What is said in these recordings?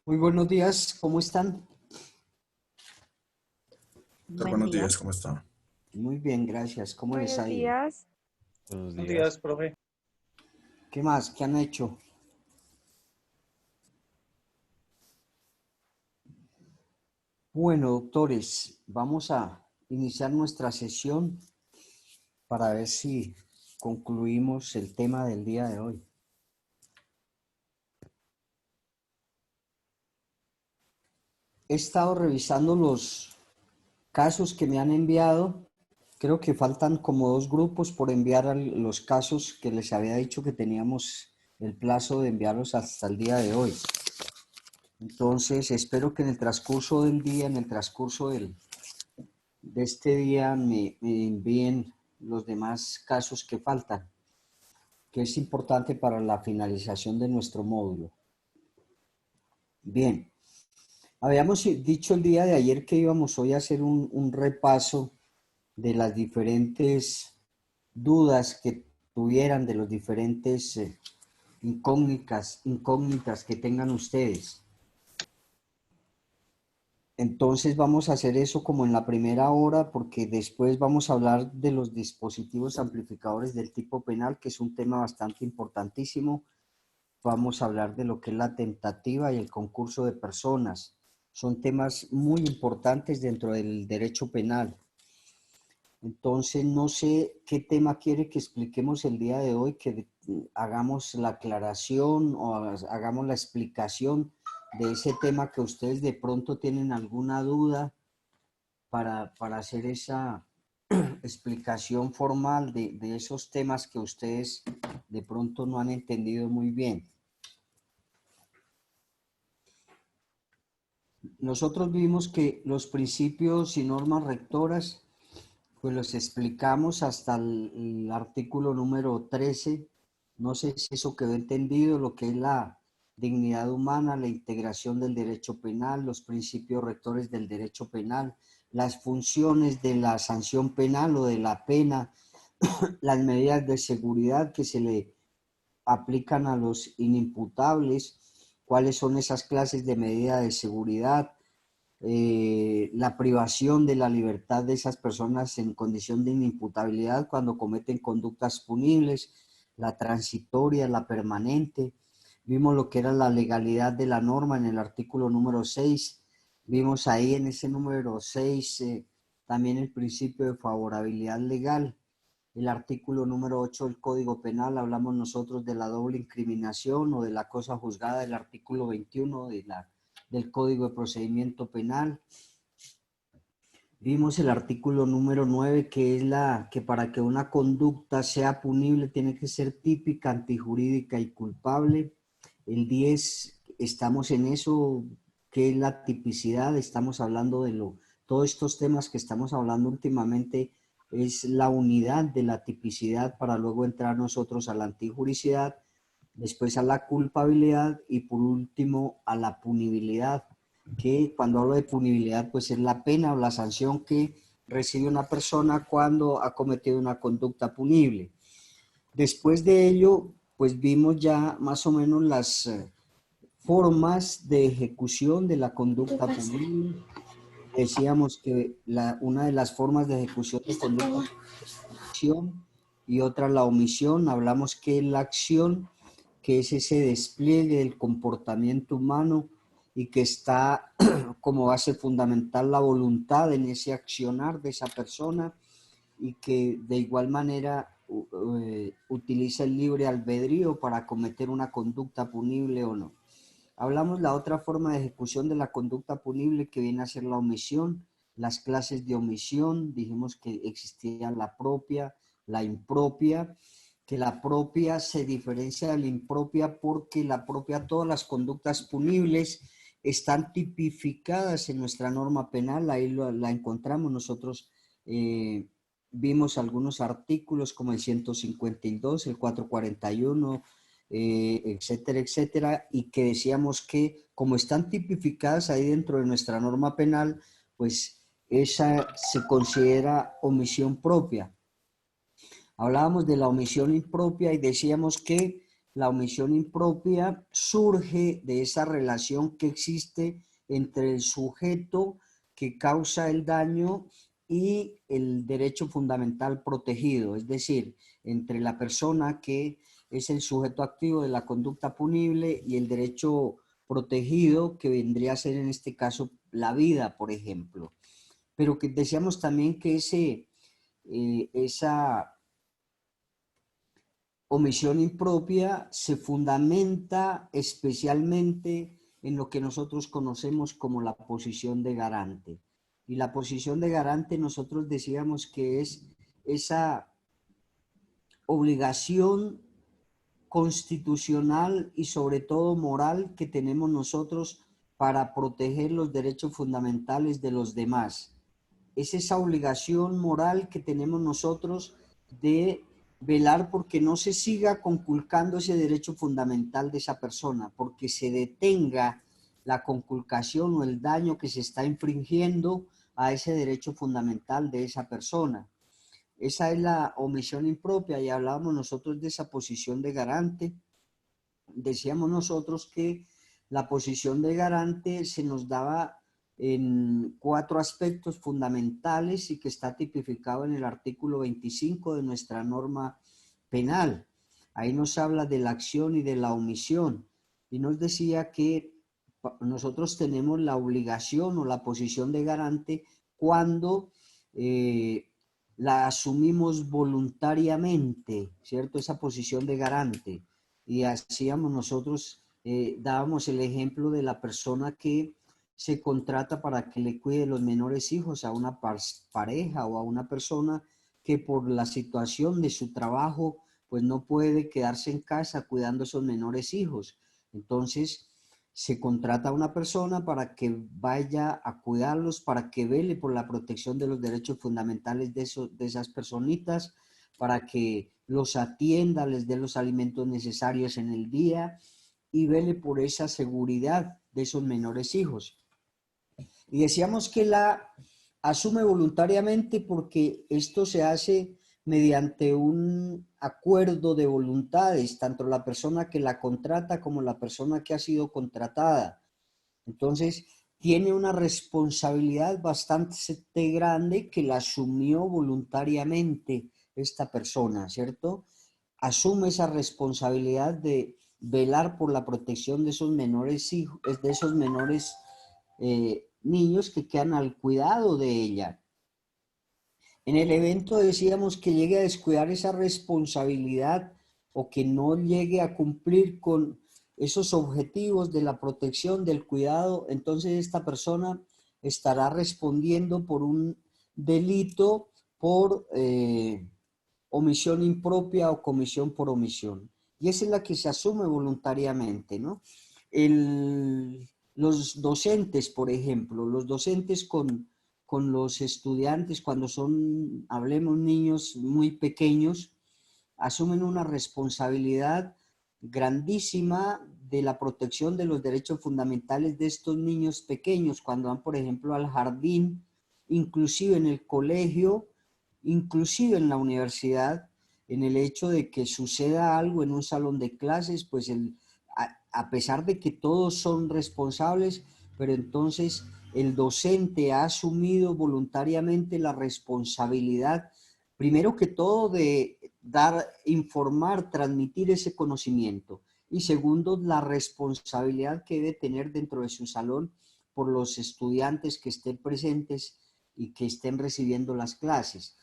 Muy buenos días, ¿cómo están? Buen Buenos día. días, ¿cómo está? Muy bien, gracias. ¿Cómo les Buenos ha ido? días. Buenos Buenos días. días, profe. ¿Qué más? ¿Qué han hecho? Bueno, doctores, vamos a iniciar nuestra sesión para ver si concluimos el tema del día de hoy. He estado revisando los casos que me han enviado. Creo que faltan como dos grupos por enviar los casos que les había dicho que teníamos el plazo de enviarlos hasta el día de hoy. Entonces, espero que en el transcurso del día, en el transcurso de este día, me envíen los demás casos que faltan, que es importante para la finalización de nuestro módulo. Bien, habíamos dicho el día de ayer que íbamos hoy a hacer un repaso de las diferentes dudas que tuvieran, de los diferentes incógnitas que tengan ustedes. Entonces vamos a hacer eso como en la primera hora, porque después vamos a hablar de los dispositivos amplificadores del tipo penal, que es un tema bastante importantísimo. Vamos a hablar de lo que es la tentativa y el concurso de personas. Son temas muy importantes dentro del derecho penal. Entonces no sé qué tema quiere que expliquemos el día de hoy, que hagamos la aclaración o hagamos la explicación de ese tema, que ustedes de pronto tienen alguna duda para hacer esa explicación formal de esos temas que ustedes de pronto no han entendido muy bien. Nosotros vimos que los principios y normas rectoras, pues los explicamos hasta el artículo número 13. No sé si eso quedó entendido, lo que es la dignidad humana, la integración del derecho penal, los principios rectores del derecho penal, las funciones de la sanción penal o de la pena, las medidas de seguridad que se le aplican a los inimputables, cuáles son esas clases de medida de seguridad, la privación de la libertad de esas personas en condición de inimputabilidad cuando cometen conductas punibles, la transitoria, la permanente. Vimos lo que era la legalidad de la norma en el artículo número 6. Vimos ahí en ese número 6 también el principio de favorabilidad legal. El artículo número 8 del Código Penal, hablamos nosotros de la doble incriminación o de la cosa juzgada, del artículo 21 del Código de Procedimiento Penal. Vimos el artículo número 9, que es que para que una conducta sea punible tiene que ser típica, antijurídica y culpable. El 10, estamos en eso, que es la tipicidad, estamos hablando de todos estos temas que estamos hablando últimamente, es la unidad de la tipicidad para luego entrar nosotros a la antijuricidad, después a la culpabilidad y por último a la punibilidad, que cuando hablo de punibilidad pues es la pena o la sanción que recibe una persona cuando ha cometido una conducta punible. Después de ello pues vimos ya más o menos las formas de ejecución de la conducta punible. Decíamos que una de las formas de ejecución de conducta es la acción y otra la omisión. Hablamos que la acción, que es ese despliegue del comportamiento humano y que está como base fundamental la voluntad en ese accionar de esa persona, y que de igual manera utiliza el libre albedrío para cometer una conducta punible o no. Hablamos la otra forma de ejecución de la conducta punible, que viene a ser la omisión, las clases de omisión. Dijimos que existía la propia, la impropia, que la propia se diferencia de la impropia porque la propia, todas las conductas punibles están tipificadas en nuestra norma penal, ahí la encontramos nosotros. Vimos algunos artículos como el 152, el 441, etcétera, etcétera, y que decíamos que como están tipificadas ahí dentro de nuestra norma penal, pues esa se considera omisión propia. Hablábamos de la omisión impropia y decíamos que la omisión impropia surge de esa relación que existe entre el sujeto que causa el daño y el derecho fundamental protegido, es decir, entre la persona que es el sujeto activo de la conducta punible y el derecho protegido, que vendría a ser en este caso la vida, por ejemplo. Pero que decíamos también que esa omisión impropia se fundamenta especialmente en lo que nosotros conocemos como la posición de garante. Y la posición de garante nosotros decíamos que es esa obligación constitucional y sobre todo moral que tenemos nosotros para proteger los derechos fundamentales de los demás. Es esa obligación moral que tenemos nosotros de velar porque no se siga conculcando ese derecho fundamental de esa persona, porque se detenga la conculcación o el daño que se está infringiendo a ese derecho fundamental de esa persona. Esa es la omisión impropia y hablábamos nosotros de esa posición de garante. Decíamos nosotros que la posición de garante se nos daba en 4 aspectos fundamentales y que está tipificado en el artículo 25 de nuestra norma penal. Ahí nos habla de la acción y de la omisión y nos decía que nosotros tenemos la obligación o la posición de garante cuando la asumimos voluntariamente, ¿cierto? Esa posición de garante. Y hacíamos nosotros, dábamos el ejemplo de la persona que se contrata para que le cuide los menores hijos a una pareja o a una persona que por la situación de su trabajo pues no puede quedarse en casa cuidando a esos menores hijos. Entonces se contrata a una persona para que vaya a cuidarlos, para que vele por la protección de los derechos fundamentales de esas personitas, para que los atienda, les dé los alimentos necesarios en el día y vele por esa seguridad de esos menores hijos. Y decíamos que la asume voluntariamente porque esto se hace mediante un acuerdo de voluntades, tanto la persona que la contrata como la persona que ha sido contratada. Entonces, tiene una responsabilidad bastante grande que la asumió voluntariamente esta persona, ¿cierto? Asume esa responsabilidad de velar por la protección de esos menores hijos, de esos menores niños que quedan al cuidado de ella. En el evento decíamos que llegue a descuidar esa responsabilidad o que no llegue a cumplir con esos objetivos de la protección, del cuidado, entonces esta persona estará respondiendo por un delito por omisión impropia o comisión por omisión. Y esa es la que se asume voluntariamente, ¿no? Los docentes, por ejemplo, los docentes con los estudiantes cuando son, hablemos, niños muy pequeños, asumen una responsabilidad grandísima de la protección de los derechos fundamentales de estos niños pequeños cuando van, por ejemplo, al jardín, inclusive en el colegio, inclusive en la universidad, en el hecho de que suceda algo en un salón de clases, pues a pesar de que todos son responsables, pero entonces el docente ha asumido voluntariamente la responsabilidad, primero que todo, de dar, informar, transmitir ese conocimiento. Y segundo, la responsabilidad que debe tener dentro de su salón por los estudiantes que estén presentes y que estén recibiendo las clases.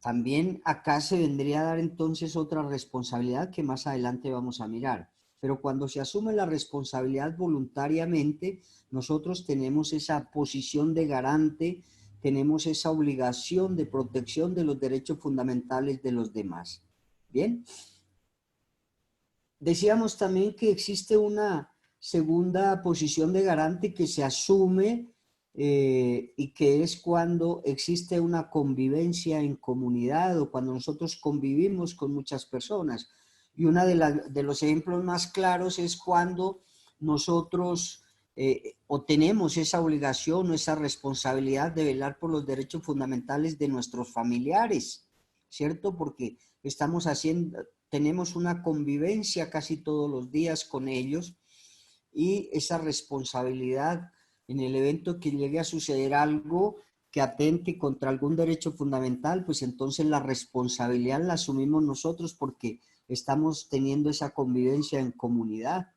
También acá se vendría a dar entonces otra responsabilidad que más adelante vamos a mirar. Pero cuando se asume la responsabilidad voluntariamente, nosotros tenemos esa posición de garante, tenemos esa obligación de protección de los derechos fundamentales de los demás. Bien. Decíamos también que existe una segunda posición de garante que se asume y que es cuando existe una convivencia en comunidad o cuando nosotros convivimos con muchas personas. Y uno de los ejemplos más claros es cuando nosotros o tenemos esa obligación o esa responsabilidad de velar por los derechos fundamentales de nuestros familiares ¿cierto? Porque estamos haciendo, tenemos una convivencia casi todos los días con ellos y esa responsabilidad en el evento que llegue a suceder algo que atente contra algún derecho fundamental, pues entonces la responsabilidad la asumimos nosotros porque estamos teniendo esa convivencia en comunidad.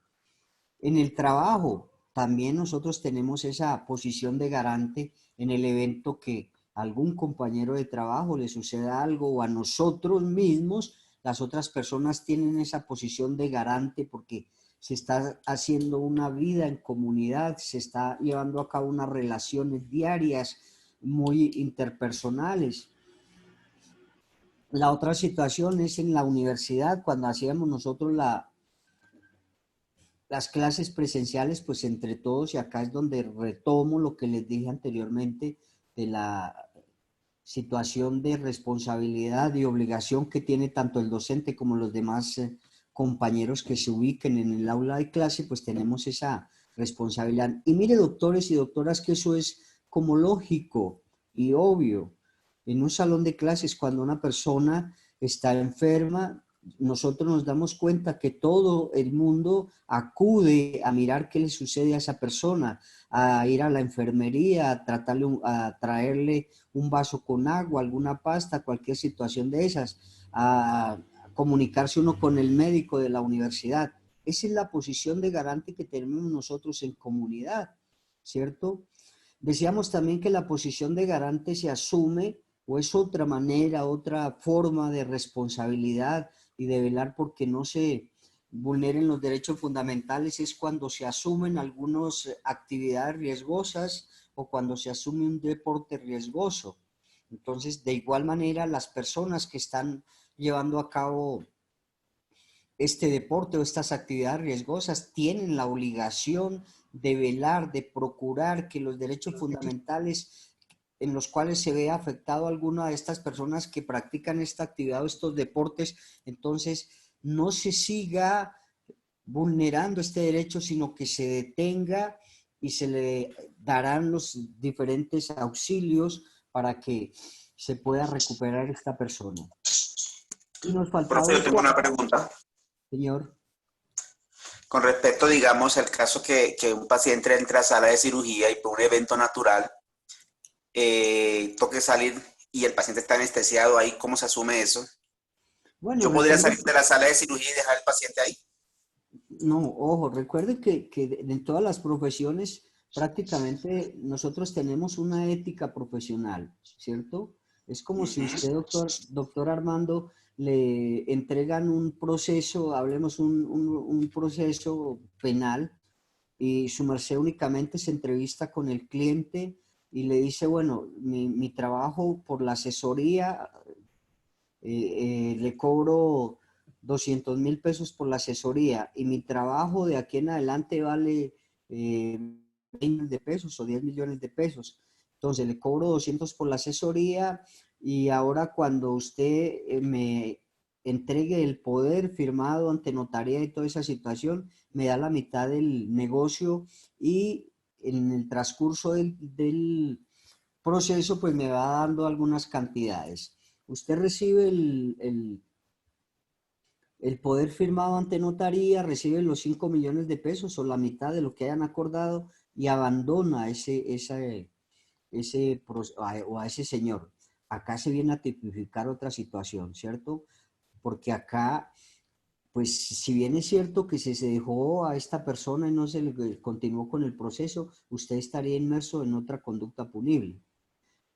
En el trabajo, también nosotros tenemos esa posición de garante en el evento que a algún compañero de trabajo le suceda algo o a nosotros mismos, las otras personas tienen esa posición de garante porque se está haciendo una vida en comunidad, se está llevando a cabo unas relaciones diarias muy interpersonales. La otra situación es en la universidad, cuando hacíamos nosotros las clases presenciales, pues entre todos, y acá es donde retomo lo que les dije anteriormente de la situación de responsabilidad y obligación que tiene tanto el docente como los demás compañeros que se ubiquen en el aula de clase, pues tenemos esa responsabilidad. Y mire, doctores y doctoras, que eso es como lógico y obvio. En un salón de clases, cuando una persona está enferma, nosotros nos damos cuenta que todo el mundo acude a mirar qué le sucede a esa persona, a ir a la enfermería, a a traerle un vaso con agua, alguna pasta, cualquier situación de esas, a comunicarse uno con el médico de la universidad. Esa es la posición de garante que tenemos nosotros en comunidad, ¿cierto? Decíamos también que la posición de garante se asume o es otra manera, otra forma de responsabilidad y de velar porque no se vulneren los derechos fundamentales, es cuando se asumen algunas actividades riesgosas o cuando se asume un deporte riesgoso. Entonces, de igual manera, las personas que están llevando a cabo este deporte o estas actividades riesgosas tienen la obligación de velar, de procurar que los derechos fundamentales en los cuales se ve afectado a alguna de estas personas que practican esta actividad o estos deportes, entonces no se siga vulnerando este derecho, sino que se detenga y se le darán los diferentes auxilios para que se pueda recuperar esta persona. Y nos faltaba Profe, un yo tengo una pregunta. señor. Con respecto, digamos, al caso que un paciente entra a sala de cirugía y por un evento natural toque salir y el paciente está anestesiado ahí, ¿cómo se asume eso? Bueno, ¿Yo podría recuerde, salir de la sala de cirugía y dejar al paciente ahí? no, ojo, recuerde que en todas las profesiones prácticamente nosotros tenemos una ética profesional, ¿cierto? Es como si usted, doctor Armando, le entregan un proceso, hablemos un proceso penal, y su merced únicamente se entrevista con el cliente y le dice, bueno, mi trabajo por la asesoría, le cobro 200.000 pesos por la asesoría y mi trabajo de aquí en adelante vale 20 millones de pesos o 10 millones de pesos. Entonces le cobro 200 por la asesoría y ahora cuando usted me entregue el poder firmado ante notaría y toda esa situación, me da la mitad del negocio y en el transcurso del proceso pues me va dando algunas cantidades. Usted recibe el poder firmado ante notaría, recibe los 5 millones de pesos o la mitad de lo que hayan acordado y abandona o a ese señor. Acá se viene a tipificar otra situación, ¿cierto? Porque acá, pues si bien es cierto que se dejó a esta persona y no se le continuó con el proceso, usted estaría inmerso en otra conducta punible.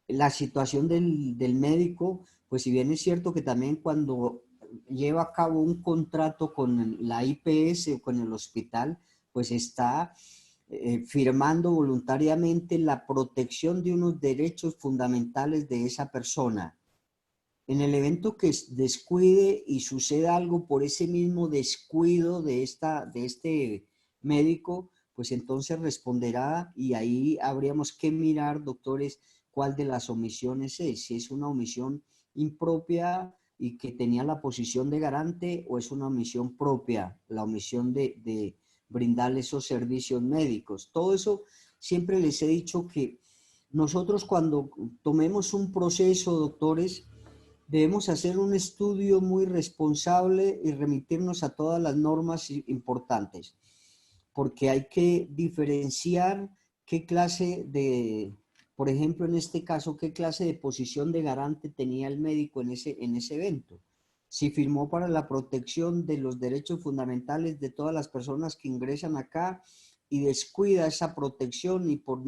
La situación del médico, pues si bien es cierto que también cuando lleva a cabo un contrato con la IPS o con el hospital, pues está firmando voluntariamente la protección de unos derechos fundamentales de esa persona. En el evento que descuide y suceda algo por ese mismo descuido de este médico, pues entonces responderá y ahí habríamos que mirar, doctores, cuál de las omisiones es, si es una omisión impropia y que tenía la posición de garante o es una omisión propia, la omisión de brindarle esos servicios médicos. Todo eso siempre les he dicho que nosotros cuando tomemos un proceso, doctores, debemos hacer un estudio muy responsable y remitirnos a todas las normas importantes, porque hay que diferenciar qué clase de, por ejemplo, en este caso, qué clase de posición de garante tenía el médico en ese evento. Si firmó para la protección de los derechos fundamentales de todas las personas que ingresan acá y descuida esa protección y por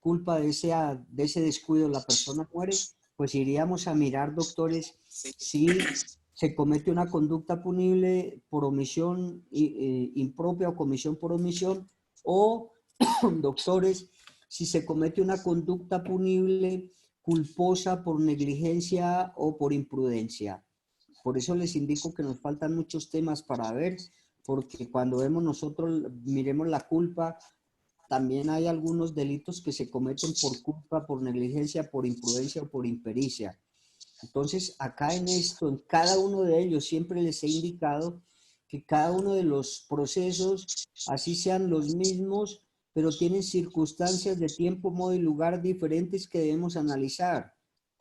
culpa de ese descuido la persona muere, pues iríamos a mirar, doctores, Sí. si se comete una conducta punible por omisión impropia o comisión por omisión, o, doctores, si se comete una conducta punible culposa por negligencia o por imprudencia. Por eso les indico que nos faltan muchos temas para ver, porque cuando vemos nosotros, miremos la culpa, también hay algunos delitos que se cometen por culpa, por negligencia, por imprudencia o por impericia. Entonces, acá en esto, en cada uno de ellos, siempre les he indicado que cada uno de los procesos, así sean los mismos, pero tienen circunstancias de tiempo, modo y lugar diferentes que debemos analizar,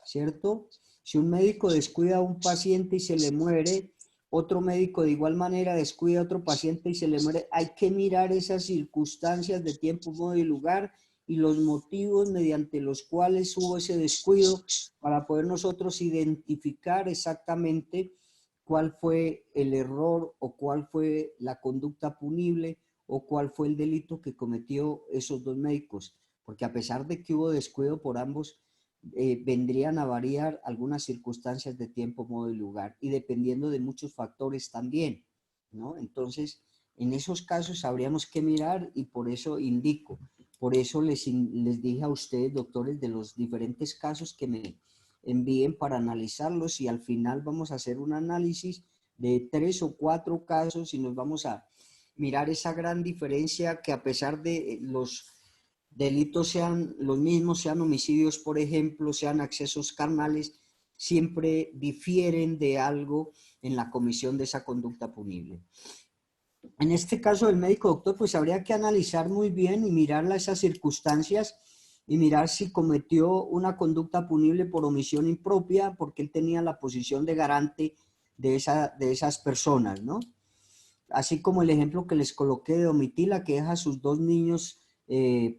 ¿cierto? Si un médico descuida a un paciente y se le muere, otro médico de igual manera descuida a otro paciente y se le muere, hay que mirar esas circunstancias de tiempo, modo y lugar y los motivos mediante los cuales hubo ese descuido para poder nosotros identificar exactamente cuál fue el error o cuál fue la conducta punible o cuál fue el delito que cometió esos dos médicos. Porque a pesar de que hubo descuido por ambos, vendrían a variar algunas circunstancias de tiempo, modo y lugar, y dependiendo de muchos factores también, ¿no? Entonces, en esos casos habríamos que mirar y por eso indico, por eso les dije a ustedes, doctores, de los diferentes casos que me envíen para analizarlos y al final vamos a hacer un análisis de 3 o 4 casos y nos vamos a mirar esa gran diferencia que a pesar de los delitos sean los mismos, sean homicidios, por ejemplo, sean accesos carnales, siempre difieren de algo en la comisión de esa conducta punible. En este caso del médico doctor, pues habría que analizar muy bien y mirar esas circunstancias y mirar si cometió una conducta punible por omisión impropia, porque él tenía la posición de garante de esas personas, ¿no? Así como el ejemplo que les coloqué de Domitila, que deja a sus dos niños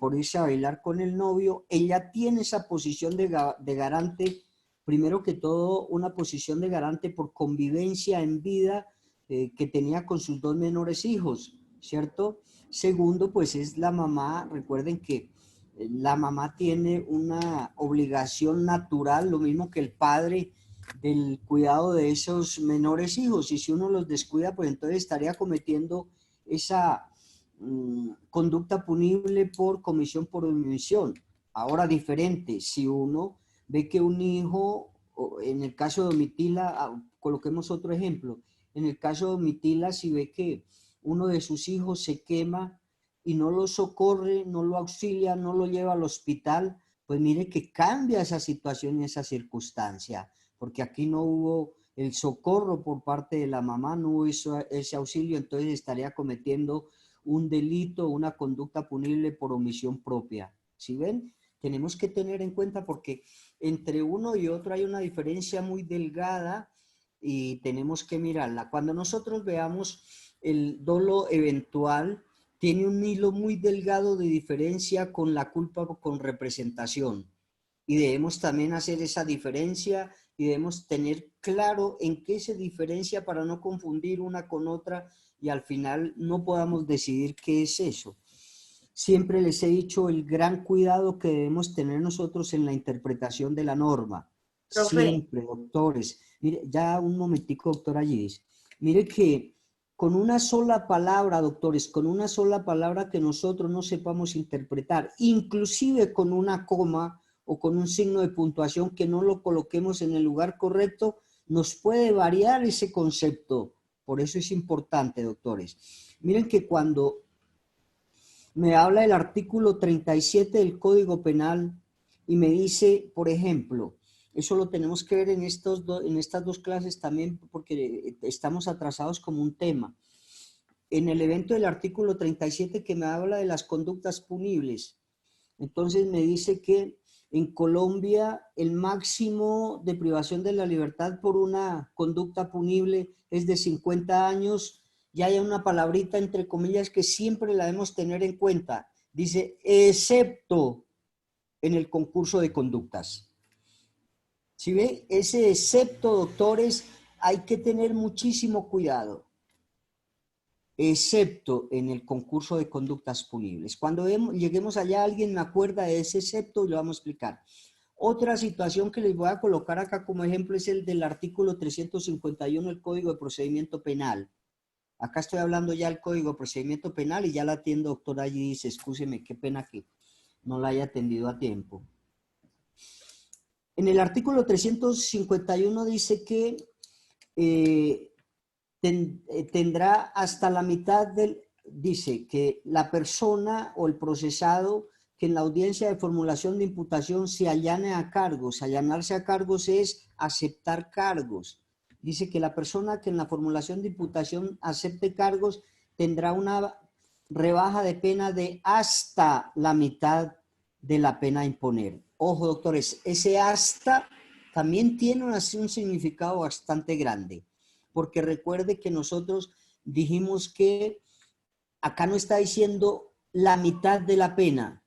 por irse a bailar con el novio, ella tiene esa posición de garante, primero que todo una posición de garante por convivencia en vida que tenía con sus dos menores hijos, ¿cierto? Segundo, pues es la mamá, recuerden que la mamá tiene una obligación natural, lo mismo que el padre, del cuidado de esos menores hijos, y si uno los descuida, pues entonces estaría cometiendo esa conducta punible por comisión por omisión. Ahora diferente, si uno ve que un hijo, en el caso de Domitila, coloquemos otro ejemplo, en el caso de Domitila, si ve que uno de sus hijos se quema y no lo socorre, no lo auxilia, no lo lleva al hospital, pues mire que cambia esa situación y esa circunstancia, porque aquí no hubo el socorro por parte de la mamá, no hubo ese auxilio, entonces estaría cometiendo un delito, una conducta punible por omisión propia. ¿Sí ven? Tenemos que tener en cuenta porque entre uno y otro hay una diferencia muy delgada y tenemos que mirarla. Cuando nosotros veamos el dolo eventual, tiene un hilo muy delgado de diferencia con la culpa con representación. Y debemos también hacer esa diferencia y debemos tener claro en qué se diferencia para no confundir una con otra y al final no podamos decidir qué es eso. Siempre les he dicho el gran cuidado que debemos tener nosotros en la interpretación de la norma. Profe, Siempre, doctores. Mire, ya un momentico, doctora Gis. Mire que con una sola palabra, doctores, con una sola palabra que nosotros no sepamos interpretar, inclusive con una coma o con un signo de puntuación que no lo coloquemos en el lugar correcto, nos puede variar ese concepto. Por eso es importante, doctores. Miren que cuando me habla el artículo 37 del Código Penal y me dice, por ejemplo, eso lo tenemos que ver en estas dos clases también porque estamos atrasados como un tema. En el evento del artículo 37 que me habla de las conductas punibles, entonces me dice que En Colombia, el máximo de privación de la libertad por una conducta punible es de 50 años. Y hay una palabrita entre comillas que siempre la debemos tener en cuenta. Dice, excepto en el concurso de conductas. ¿Sí ve? Ese excepto, doctores, hay que tener muchísimo cuidado. Excepto en el concurso de conductas punibles. Cuando lleguemos allá, alguien me acuerda de ese excepto y lo vamos a explicar. Otra situación que les voy a colocar acá como ejemplo es el del artículo 351 del Código de Procedimiento Penal. Acá estoy hablando ya del Código de Procedimiento Penal y ya la atiendo, doctora, allí dice, excúseme, qué pena que no la haya atendido a tiempo. En el artículo 351 dice que tendrá hasta la mitad del, dice que la persona o el procesado que en la audiencia de formulación de imputación se allane a cargos. Allanarse a cargos es aceptar cargos. Dice que la persona que en la formulación de imputación acepte cargos tendrá una rebaja de pena de hasta la mitad de la pena a imponer. Ojo, doctores, ese hasta también tiene un significado bastante grande, porque recuerde que nosotros dijimos que acá no está diciendo la mitad de la pena,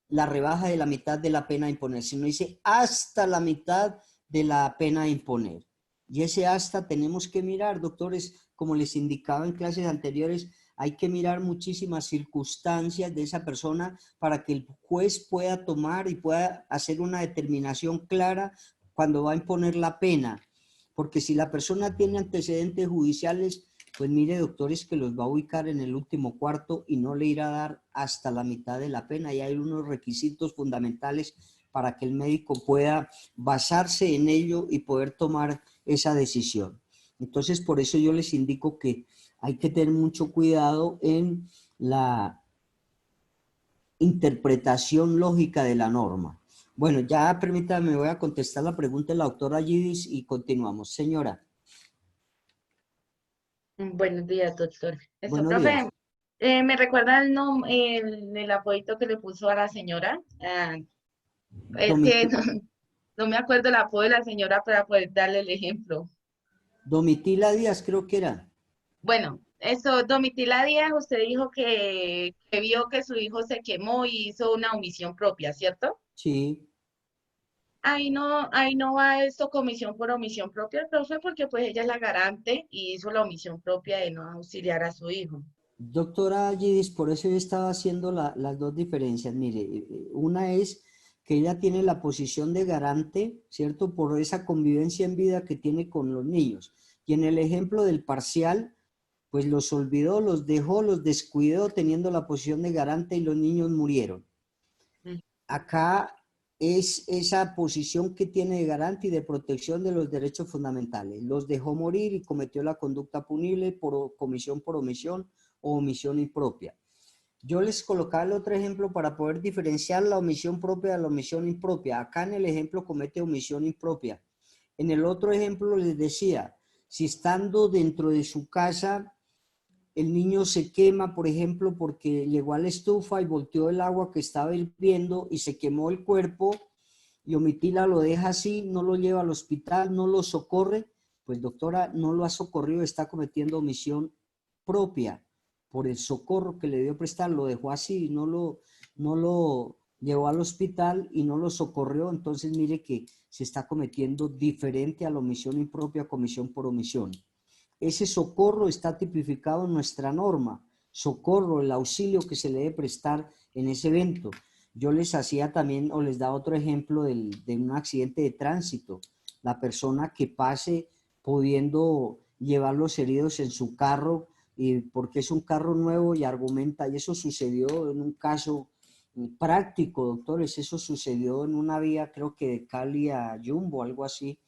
la rebaja de la mitad de la pena a imponer, sino dice hasta la mitad de la pena a imponer. Y ese hasta tenemos que mirar, doctores, como les indicaba en clases anteriores, hay que mirar muchísimas circunstancias de esa persona para que el juez pueda tomar y pueda hacer una determinación clara cuando va a imponer la pena. Porque si la persona tiene antecedentes judiciales, pues mire, doctores, que los va a ubicar en el último cuarto y no le irá a dar hasta la mitad de la pena. Y hay unos requisitos fundamentales para que el médico pueda basarse en ello y poder tomar esa decisión. Entonces, por eso yo les indico que hay que tener mucho cuidado en la interpretación lógica de la norma. Bueno, ya permítame, voy a contestar la pregunta de la doctora Gidis y continuamos. Señora. Buenos días, doctor. Buenos Profe, días. ¿me recuerda el apoyito que le puso a la señora? Es que Domitila, no me acuerdo el apodo de la señora para poder darle el ejemplo. Domitila Díaz creo que era. Bueno, eso, Domitila Díaz, usted dijo que vio que su hijo se quemó y hizo una omisión propia, ¿cierto? Sí. Ahí no va esto comisión por omisión propia, profe, porque pues ella es la garante y hizo la omisión propia de no auxiliar a su hijo. Doctora Gidis, por eso yo estaba haciendo las dos diferencias. Mire, una es que ella tiene la posición de garante, ¿cierto? Por esa convivencia en vida que tiene con los niños. Y en el ejemplo del parcial, pues los olvidó, los dejó, los descuidó teniendo la posición de garante y los niños murieron. Acá es esa posición que tiene de garante y de protección de los derechos fundamentales. Los dejó morir y cometió la conducta punible por comisión por omisión o omisión impropia. Yo les colocaba el otro ejemplo para poder diferenciar la omisión propia de la omisión impropia. Acá en el ejemplo comete omisión impropia. En el otro ejemplo les decía, si estando dentro de su casa el niño se quema, por ejemplo, porque llegó a la estufa y volteó el agua que estaba hirviendo y se quemó el cuerpo y Omitila lo deja así, no lo lleva al hospital, no lo socorre, pues doctora, no lo ha socorrido, está cometiendo omisión propia por el socorro que le dio prestar, lo dejó así, no lo llevó al hospital y no lo socorrió, entonces mire que se está cometiendo diferente a la omisión impropia, comisión por omisión. Ese socorro está tipificado en nuestra norma, socorro, el auxilio que se le debe prestar en ese evento. Yo les hacía también, o les da otro ejemplo de un accidente de tránsito, la persona que pase pudiendo llevar los heridos en su carro, y porque es un carro nuevo y argumenta, y eso sucedió en un caso práctico, doctores, eso sucedió en una vía, creo que de Cali a Jumbo, algo así.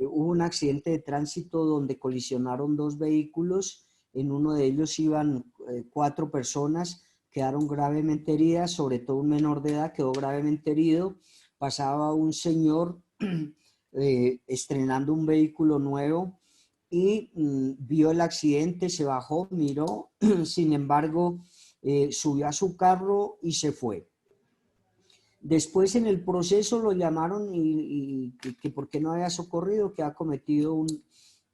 Hubo un accidente de tránsito donde colisionaron dos vehículos, en uno de ellos iban 4 personas, quedaron gravemente heridas, sobre todo un menor de edad quedó gravemente herido, pasaba un señor estrenando un vehículo nuevo y vio el accidente, se bajó, miró, sin embargo, subió a su carro y se fue. Después en el proceso lo llamaron y que por qué no había socorrido, que ha cometido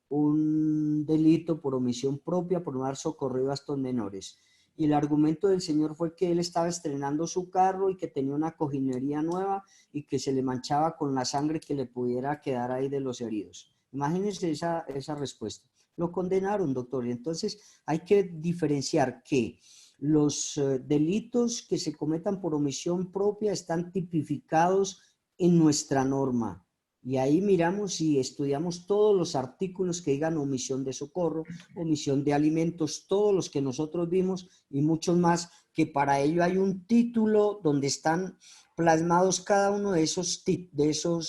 un delito por omisión propia por no haber socorrido a estos menores. Y el argumento del señor fue que él estaba estrenando su carro y que tenía una cojinería nueva y que se le manchaba con la sangre que le pudiera quedar ahí de los heridos. Imagínense esa respuesta. Lo condenaron, doctor. Y entonces hay que diferenciar que los delitos que se cometan por omisión propia están tipificados en nuestra norma. Y ahí miramos y estudiamos todos los artículos que digan omisión de socorro, omisión de alimentos, todos los que nosotros vimos y muchos más, que para ello hay un título donde están plasmados cada uno de esos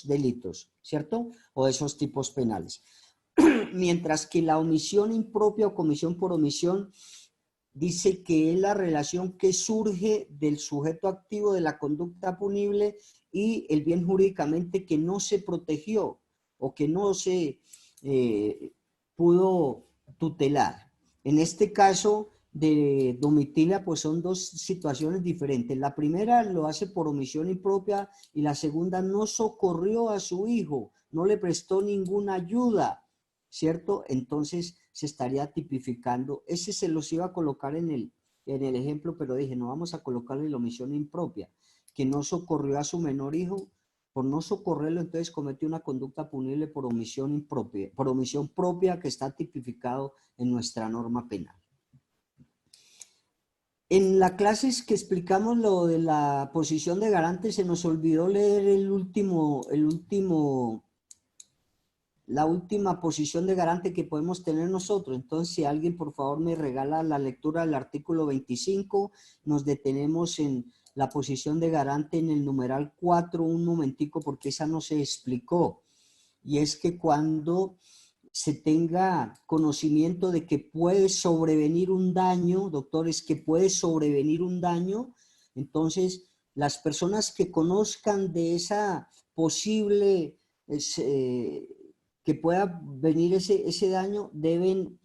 delitos, ¿cierto? O de esos tipos penales. Mientras que la omisión impropia o comisión por omisión dice que es la relación que surge del sujeto activo de la conducta punible y el bien jurídicamente que no se protegió o que no se pudo tutelar. En este caso de Domitila, pues son dos situaciones diferentes. La primera lo hace por omisión impropia y la segunda no socorrió a su hijo, no le prestó ninguna ayuda, ¿cierto? Entonces se estaría tipificando. Ese se los iba a colocar en el ejemplo, pero dije, no vamos a colocarle la omisión impropia, que no socorrió a su menor hijo. Por no socorrerlo, entonces cometió una conducta punible por omisión impropia, por omisión propia, que está tipificado en nuestra norma penal. En la clase que explicamos lo de la posición de garante, se nos olvidó leer la última posición de garante que podemos tener nosotros. Entonces, si alguien por favor me regala la lectura del artículo 25, nos detenemos en la posición de garante en el numeral 4 un momentico, porque esa no se explicó. Y es que cuando se tenga conocimiento de que puede sobrevenir un daño, doctores, que puede sobrevenir un daño, entonces las personas que conozcan de esa posible que pueda venir ese daño deben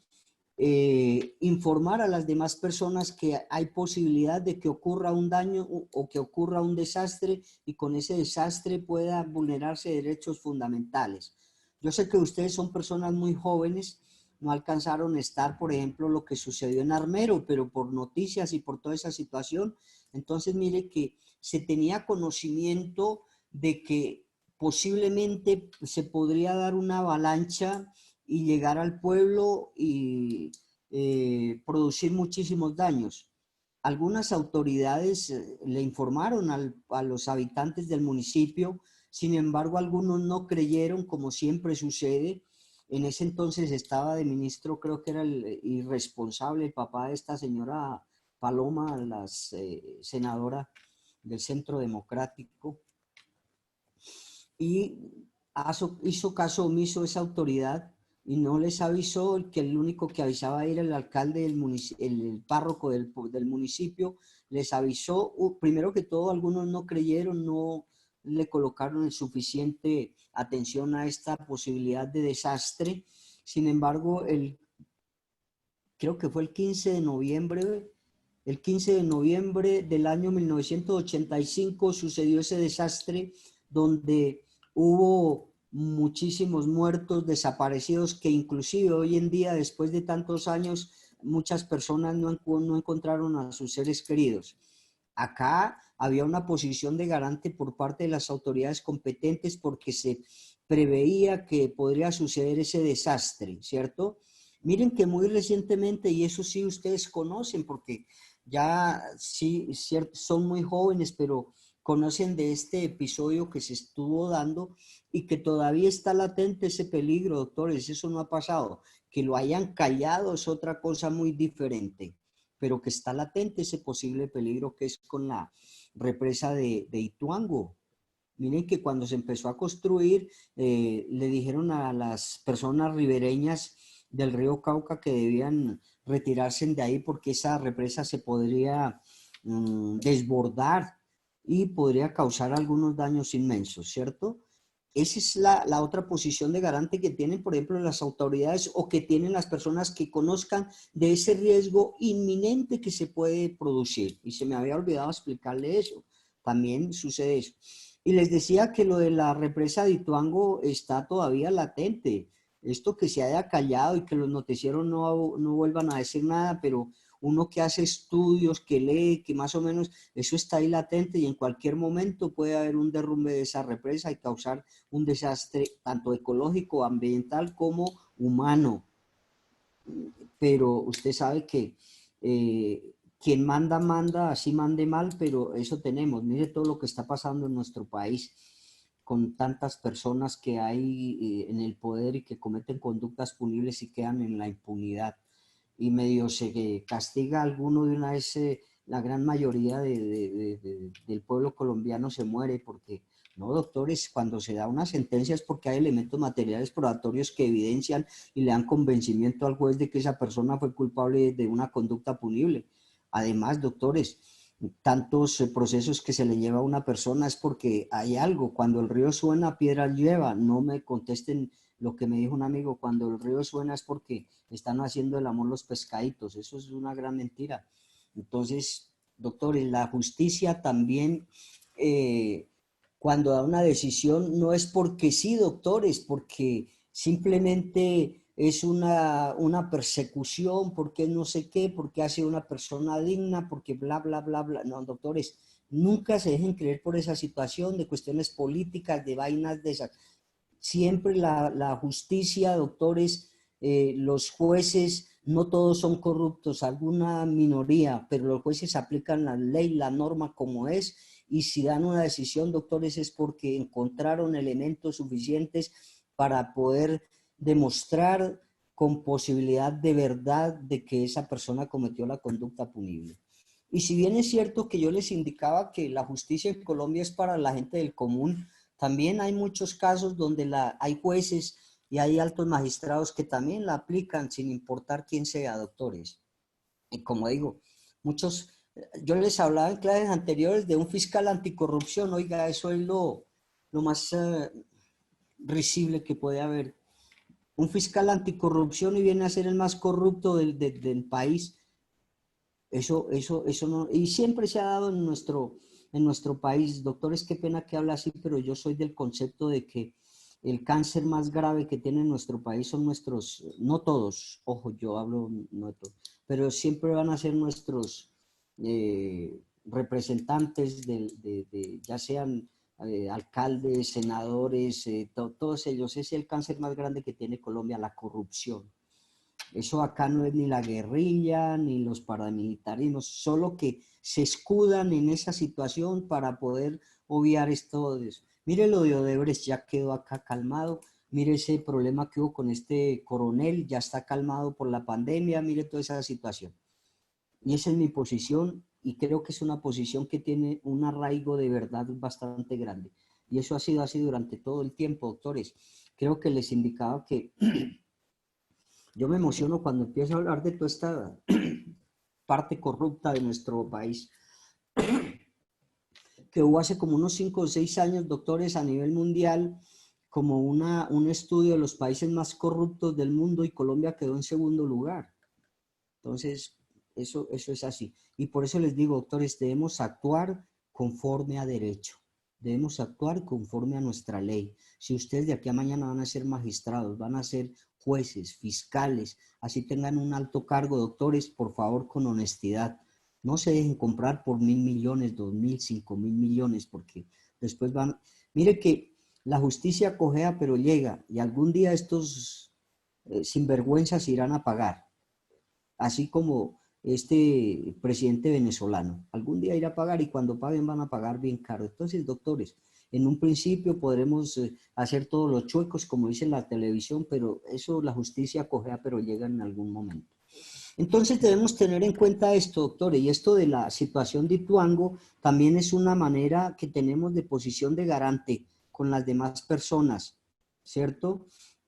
informar a las demás personas que hay posibilidad de que ocurra un daño o que ocurra un desastre y con ese desastre pueda vulnerarse derechos fundamentales. Yo sé que ustedes son personas muy jóvenes, no alcanzaron a estar, por ejemplo, lo que sucedió en Armero, pero por noticias y por toda esa situación, entonces mire que se tenía conocimiento de que posiblemente se podría dar una avalancha y llegar al pueblo y producir muchísimos daños. Algunas autoridades le informaron a los habitantes del municipio, sin embargo algunos no creyeron, como siempre sucede. En ese entonces estaba de ministro, creo que era el irresponsable, el papá de esta señora Paloma, la senadora del Centro Democrático, y hizo caso omiso esa autoridad y no les avisó, que el único que avisaba era el alcalde del municipio, el párroco del municipio, les avisó. Primero que todo, algunos no creyeron, no le colocaron el suficiente atención a esta posibilidad de desastre. Sin embargo, creo que fue el 15 de noviembre del año 1985 sucedió ese desastre donde hubo muchísimos muertos, desaparecidos, que inclusive hoy en día, después de tantos años, muchas personas no encontraron a sus seres queridos. Acá había una posición de garante por parte de las autoridades competentes porque se preveía que podría suceder ese desastre, ¿cierto? Miren que muy recientemente, y eso sí ustedes conocen porque ya sí, cierto, son muy jóvenes, pero conocen de este episodio que se estuvo dando y que todavía está latente ese peligro, doctores. Eso no ha pasado. Que lo hayan callado es otra cosa muy diferente, pero que está latente ese posible peligro que es con la represa de Ituango. Miren que cuando se empezó a construir, le dijeron a las personas ribereñas del río Cauca que debían retirarse de ahí porque esa represa se podría desbordar y podría causar algunos daños inmensos, ¿cierto? Esa es la otra posición de garante que tienen, por ejemplo, las autoridades o que tienen las personas que conozcan de ese riesgo inminente que se puede producir. Y se me había olvidado explicarle eso. también sucede eso. Y les decía que lo de la represa de Ituango está todavía latente. Esto que se haya callado y que los noticieros no vuelvan a decir nada, pero uno que hace estudios, que lee, que más o menos eso está ahí latente y en cualquier momento puede haber un derrumbe de esa represa y causar un desastre tanto ecológico, ambiental como humano. Pero usted sabe que quien manda, manda, así mande mal, pero eso tenemos. Mire todo lo que está pasando en nuestro país con tantas personas que hay en el poder y que cometen conductas punibles y quedan en la impunidad. Y medio se castiga a alguno de una vez, la gran mayoría del pueblo colombiano se muere porque, no, doctores, cuando se da una sentencia es porque hay elementos materiales probatorios que evidencian y le dan convencimiento al juez de que esa persona fue culpable de una conducta punible. Además, doctores, tantos procesos que se le lleva a una persona es porque hay algo. Cuando el río suena, piedra lleva. No me contesten lo que me dijo un amigo, cuando el río suena es porque están haciendo el amor los pescaditos. Eso es una gran mentira. Entonces, doctores, la justicia también, cuando da una decisión, no es porque sí, doctores, porque simplemente es una persecución, porque no sé qué, porque ha sido una persona digna, porque bla, bla, bla, bla. No, doctores, nunca se dejen creer por esa situación de cuestiones políticas, de vainas de esas. Siempre la justicia, doctores, los jueces, no todos son corruptos, alguna minoría, pero los jueces aplican la ley, la norma como es, y si dan una decisión, doctores, es porque encontraron elementos suficientes para poder demostrar con posibilidad de verdad de que esa persona cometió la conducta punible. Y si bien es cierto que yo les indicaba que la justicia en Colombia es para la gente del común, también hay muchos casos donde hay jueces y hay altos magistrados que también la aplican sin importar quién sea, doctores. Y como digo, yo les hablaba en clases anteriores de un fiscal anticorrupción. Oiga, eso es lo más risible que puede haber. Un fiscal anticorrupción y viene a ser el más corrupto del país. Eso no, y siempre se ha dado en nuestro país. Doctores, qué pena que habla así, pero yo soy del concepto de que el cáncer más grave que tiene nuestro país son nuestros, no todos, ojo, yo hablo no de todos, pero siempre van a ser nuestros representantes ya sean alcaldes, senadores, todos ellos. Es el cáncer más grande que tiene Colombia, la corrupción. Eso acá no es ni la guerrilla, ni los paramilitarismos, solo que se escudan en esa situación para poder obviar esto de eso. Mire lo de Odebrecht, ya quedó acá calmado. Mire ese problema que hubo con este coronel, ya está calmado por la pandemia. Mire toda esa situación. Y esa es mi posición y creo que es una posición que tiene un arraigo de verdad bastante grande. Y eso ha sido así durante todo el tiempo, doctores. Creo que les indicaba que yo me emociono cuando empiezo a hablar de toda esta parte corrupta de nuestro país, que hubo hace como unos 5 o 6 años, doctores, a nivel mundial, como un estudio de los países más corruptos del mundo y Colombia quedó en segundo lugar. Entonces, eso es así. Y por eso les digo, doctores, debemos actuar conforme a derecho. Debemos actuar conforme a nuestra ley. Si ustedes de aquí a mañana van a ser magistrados, van a ser jueces, fiscales, así tengan un alto cargo, doctores, por favor, con honestidad. No se dejen comprar por 1.000 millones, 2.000, 5.000 millones, porque después van... Mire que la justicia cojea, pero llega, y algún día estos sinvergüenzas irán a pagar. Así como este presidente venezolano. Algún día irá a pagar y cuando paguen van a pagar bien caro. Entonces, doctores, en un principio podremos hacer todos los chuecos, como dice la televisión, pero eso la justicia cojea, pero llega en algún momento. Entonces debemos tener en cuenta esto, doctores, y esto de la situación de Ituango también es una manera que tenemos de posición de garante con las demás personas, ¿cierto?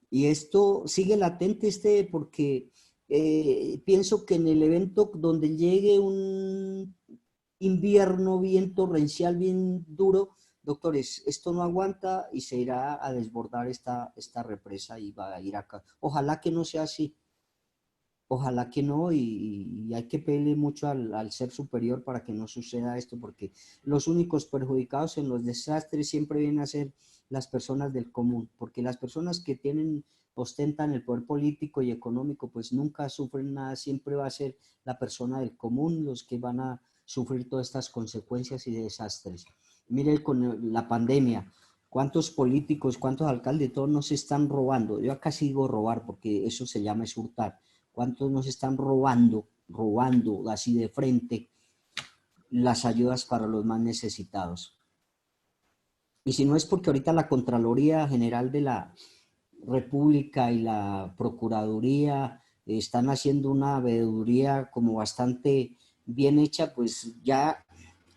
Y esto sigue latente porque pienso que en el evento donde llegue un invierno bien torrencial, bien duro, doctores, esto no aguanta y se irá a desbordar esta represa y va a ir acá. Ojalá que no sea así. Ojalá que no, y hay que pedirle mucho al ser superior para que no suceda esto, porque los únicos perjudicados en los desastres siempre vienen a ser las personas del común, porque las personas que ostentan el poder político y económico, pues nunca sufren nada, siempre va a ser la persona del común los que van a sufrir todas estas consecuencias y desastres. Mire con la pandemia, cuántos políticos, cuántos alcaldes, todos nos están robando. Yo acá sí digo robar porque eso se llama es hurtar. ¿Cuántos nos están robando así de frente las ayudas para los más necesitados? Y si no es porque ahorita la Contraloría General de la República y la Procuraduría están haciendo una veeduría como bastante bien hecha, pues ya,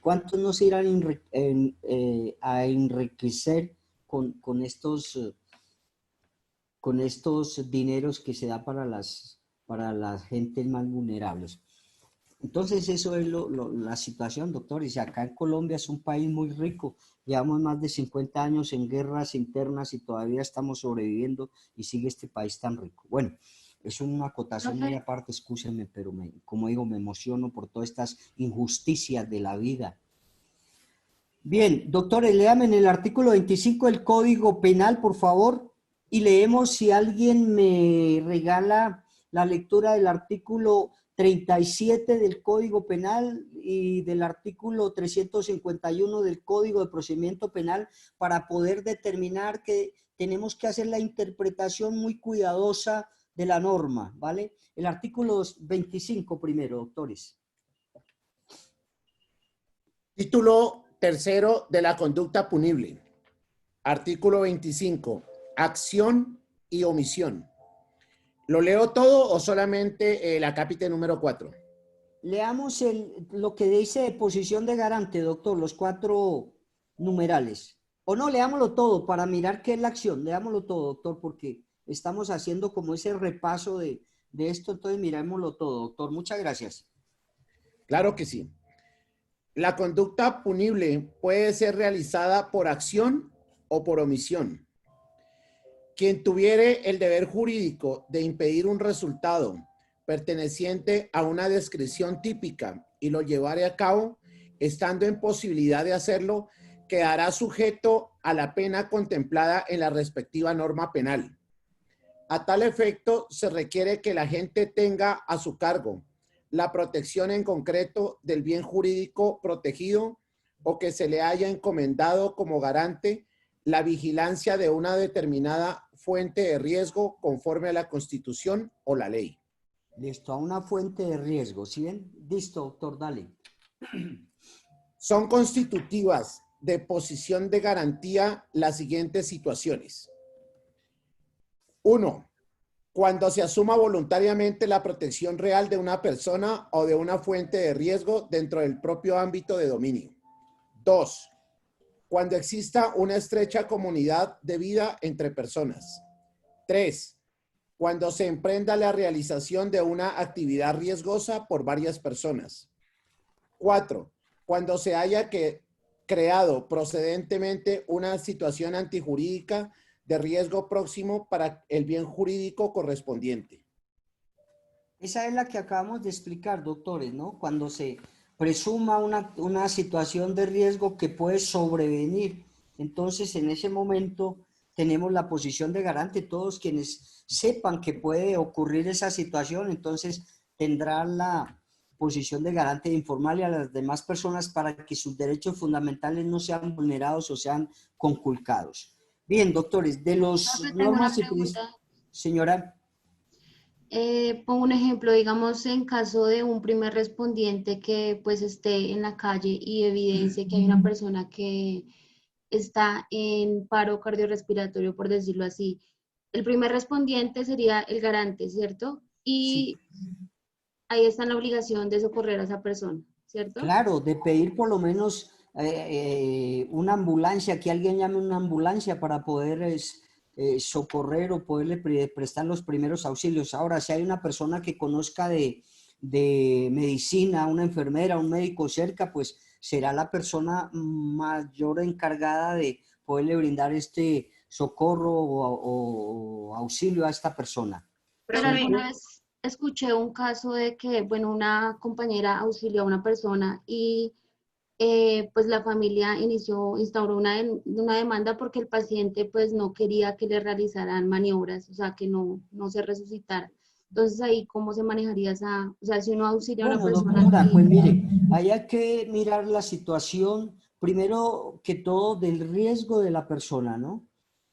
¿cuántos no se irán a enriquecer con estos dineros que se da para las gentes más vulnerables? Entonces, eso es la situación, doctor. Y si acá en Colombia es un país muy rico, llevamos más de 50 años en guerras internas y todavía estamos sobreviviendo y sigue este país tan rico. Bueno, es una acotación muy aparte, excúsenme, pero como digo, me emociono por todas estas injusticias de la vida. Bien, doctores, léame en el artículo 25 del Código Penal, por favor, y leemos si alguien me regala la lectura del artículo 37 del Código Penal y del artículo 351 del Código de Procedimiento Penal para poder determinar que tenemos que hacer la interpretación muy cuidadosa de la norma, ¿vale? El artículo 25 primero, doctores. Título tercero de la conducta punible. Artículo 25. Acción y omisión. ¿Lo leo todo o solamente la cápita número 4? Leamos lo que dice de posición de garante, doctor, los 4 numerales. O no, leámoslo todo para mirar qué es la acción. Leámoslo todo, doctor, porque estamos haciendo como ese repaso de esto. Entonces, mirámoslo todo, doctor. Muchas gracias. Claro que sí. La conducta punible puede ser realizada por acción o por omisión. Quien tuviere el deber jurídico de impedir un resultado perteneciente a una descripción típica y lo llevare a cabo, estando en posibilidad de hacerlo, quedará sujeto a la pena contemplada en la respectiva norma penal. A tal efecto, se requiere que el agente tenga a su cargo la protección en concreto del bien jurídico protegido o que se le haya encomendado como garante la vigilancia de una determinada fuente de riesgo conforme a la Constitución o la ley. Listo, a una fuente de riesgo, ¿sí ven? Listo, doctor, dale. Son constitutivas de posición de garantía las siguientes situaciones. 1. Cuando se asuma voluntariamente la protección real de una persona o de una fuente de riesgo dentro del propio ámbito de dominio. 2. Cuando exista una estrecha comunidad de vida entre personas. 3. Cuando se emprenda la realización de una actividad riesgosa por varias personas. 4. Cuando se haya creado procedentemente una situación antijurídica de riesgo próximo para el bien jurídico correspondiente. Esa es la que acabamos de explicar, doctores, ¿no? Cuando se presuma una situación de riesgo que puede sobrevenir, entonces en ese momento tenemos la posición de garante. Todos quienes sepan que puede ocurrir esa situación, entonces tendrán la posición de garante de informarle a las demás personas para que sus derechos fundamentales no sean vulnerados o sean conculcados. Bien, doctores, de los normas y señora. Pongo un ejemplo, digamos, en caso de un primer respondiente que pues esté en la calle y evidencie que hay una persona que está en paro cardiorrespiratorio, por decirlo así. El primer respondiente sería el garante, ¿cierto? Y sí, ahí está en la obligación de socorrer a esa persona, ¿cierto? Claro, de pedir por lo menos una ambulancia, que alguien llame una ambulancia para poder socorrer o poderle prestar los primeros auxilios. Ahora, si hay una persona que conozca de medicina, una enfermera, un médico cerca, pues será la persona mayor encargada de poderle brindar este socorro o auxilio a esta persona. Pero escuché un caso de que, bueno, una compañera auxilió a una persona y pues la familia instauró una demanda porque el paciente pues no quería que le realizaran maniobras, o sea, que no se resucitara. Entonces ahí, ¿cómo se manejaría esa, o sea, si uno auxilia a una Bueno, persona doctora, que... pues mire, hay que mirar la situación, primero que todo, del riesgo de la persona, ¿no?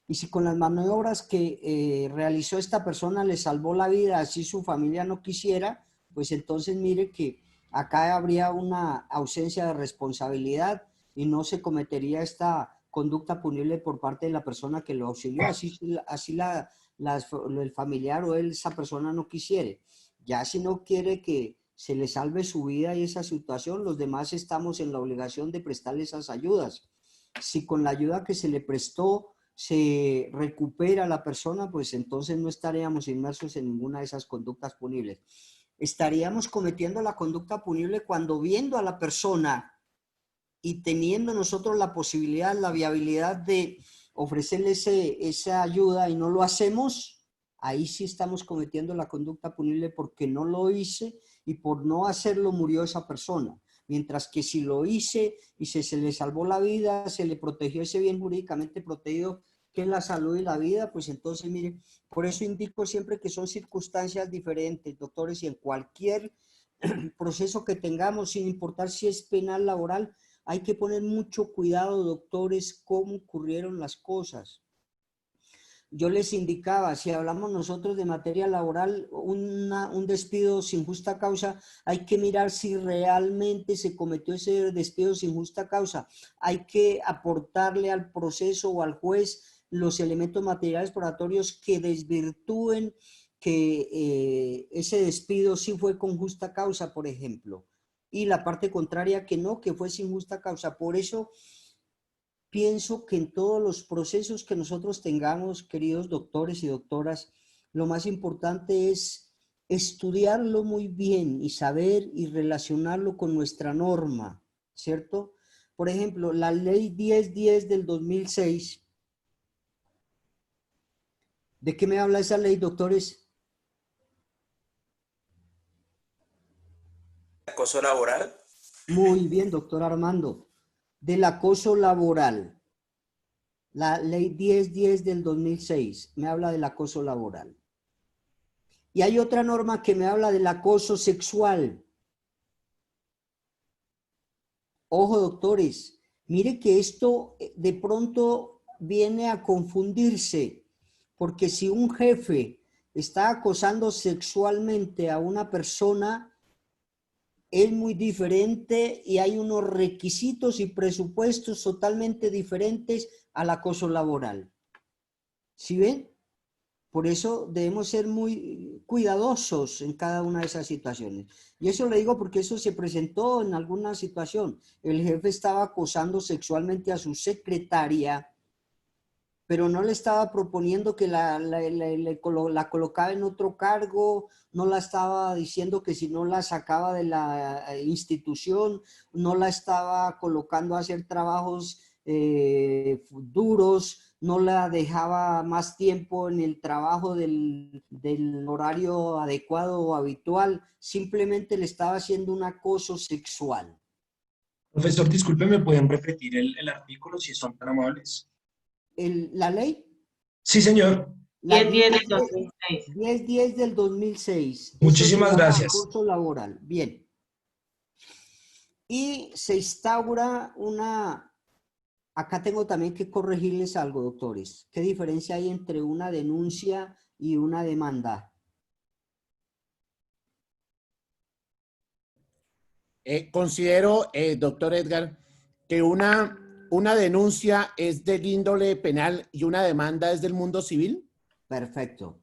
Y si con las maniobras que realizó esta persona le salvó la vida, así su familia no quisiera, pues entonces mire que acá habría una ausencia de responsabilidad y no se cometería esta conducta punible por parte de la persona que lo auxilió, así el familiar o él, esa persona no quisiere. Ya si no quiere que se le salve su vida y esa situación, los demás estamos en la obligación de prestarle esas ayudas. Si con la ayuda que se le prestó se recupera la persona, pues entonces no estaríamos inmersos en ninguna de esas conductas punibles. Estaríamos cometiendo la conducta punible cuando, viendo a la persona y teniendo nosotros la posibilidad, la viabilidad de ofrecerle esa ayuda y no lo hacemos, ahí sí estamos cometiendo la conducta punible porque no lo hice y por no hacerlo murió esa persona. Mientras que si lo hice y se le salvó la vida, se le protegió ese bien jurídicamente protegido que es la salud y la vida, pues entonces, mire, por eso indico siempre que son circunstancias diferentes, doctores, y en cualquier proceso que tengamos, sin importar si es penal, laboral, hay que poner mucho cuidado, doctores, cómo ocurrieron las cosas. Yo les indicaba, si hablamos nosotros de materia laboral, un despido sin justa causa, hay que mirar si realmente se cometió ese despido sin justa causa. Hay que aportarle al proceso o al juez los elementos materiales probatorios que desvirtúen que ese despido sí fue con justa causa, por ejemplo. Y la parte contraria que no, que fue sin justa causa. Por eso pienso que en todos los procesos que nosotros tengamos, queridos doctores y doctoras, lo más importante es estudiarlo muy bien y saber y relacionarlo con nuestra norma, ¿cierto? Por ejemplo, la ley 1010 del 2006. ¿De qué me habla esa ley, doctores? Acoso laboral. Muy bien, doctor Armando. Del acoso laboral. La ley 1010 del 2006 me habla del acoso laboral. Y hay otra norma que me habla del acoso sexual. Ojo, doctores, mire que esto de pronto viene a confundirse, porque si un jefe está acosando sexualmente a una persona, es muy diferente y hay unos requisitos y presupuestos totalmente diferentes al acoso laboral. ¿Sí ven? Por eso debemos ser muy cuidadosos en cada una de esas situaciones. Y eso le digo porque eso se presentó en alguna situación. El jefe estaba acosando sexualmente a su secretaria, pero no le estaba proponiendo que la colocaba en otro cargo, no la estaba diciendo que si no la sacaba de la institución, no la estaba colocando a hacer trabajos duros, no la dejaba más tiempo en el trabajo del horario adecuado o habitual, simplemente le estaba haciendo un acoso sexual. Profesor, disculpe, ¿me pueden repetir el artículo si son tan amables? La ley, Sí, señor. la 10-10 del 2006. 1010 del 2006. Eso se Muchísimas llama gracias. acoso laboral. Bien. Y se instaura acá tengo también que corregirles algo, doctores. ¿Qué diferencia hay entre una denuncia y una demanda? Considero, doctor Edgar, que una denuncia es del índole penal y una demanda es del mundo civil. Perfecto.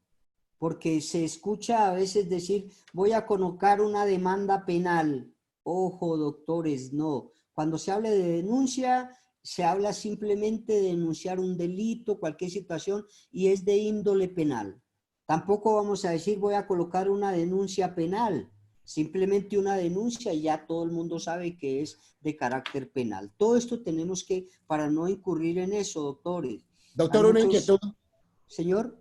Porque se escucha a veces decir, voy a colocar una demanda penal. Ojo, doctores, no. Cuando se habla de denuncia, se habla simplemente de denunciar un delito, cualquier situación, y es de índole penal. Tampoco vamos a decir, voy a colocar una denuncia penal. Simplemente una denuncia y ya todo el mundo sabe que es de carácter penal. Todo esto tenemos que, para no incurrir en eso, doctores. Hay Doctor, una muchos, inquietud. señor.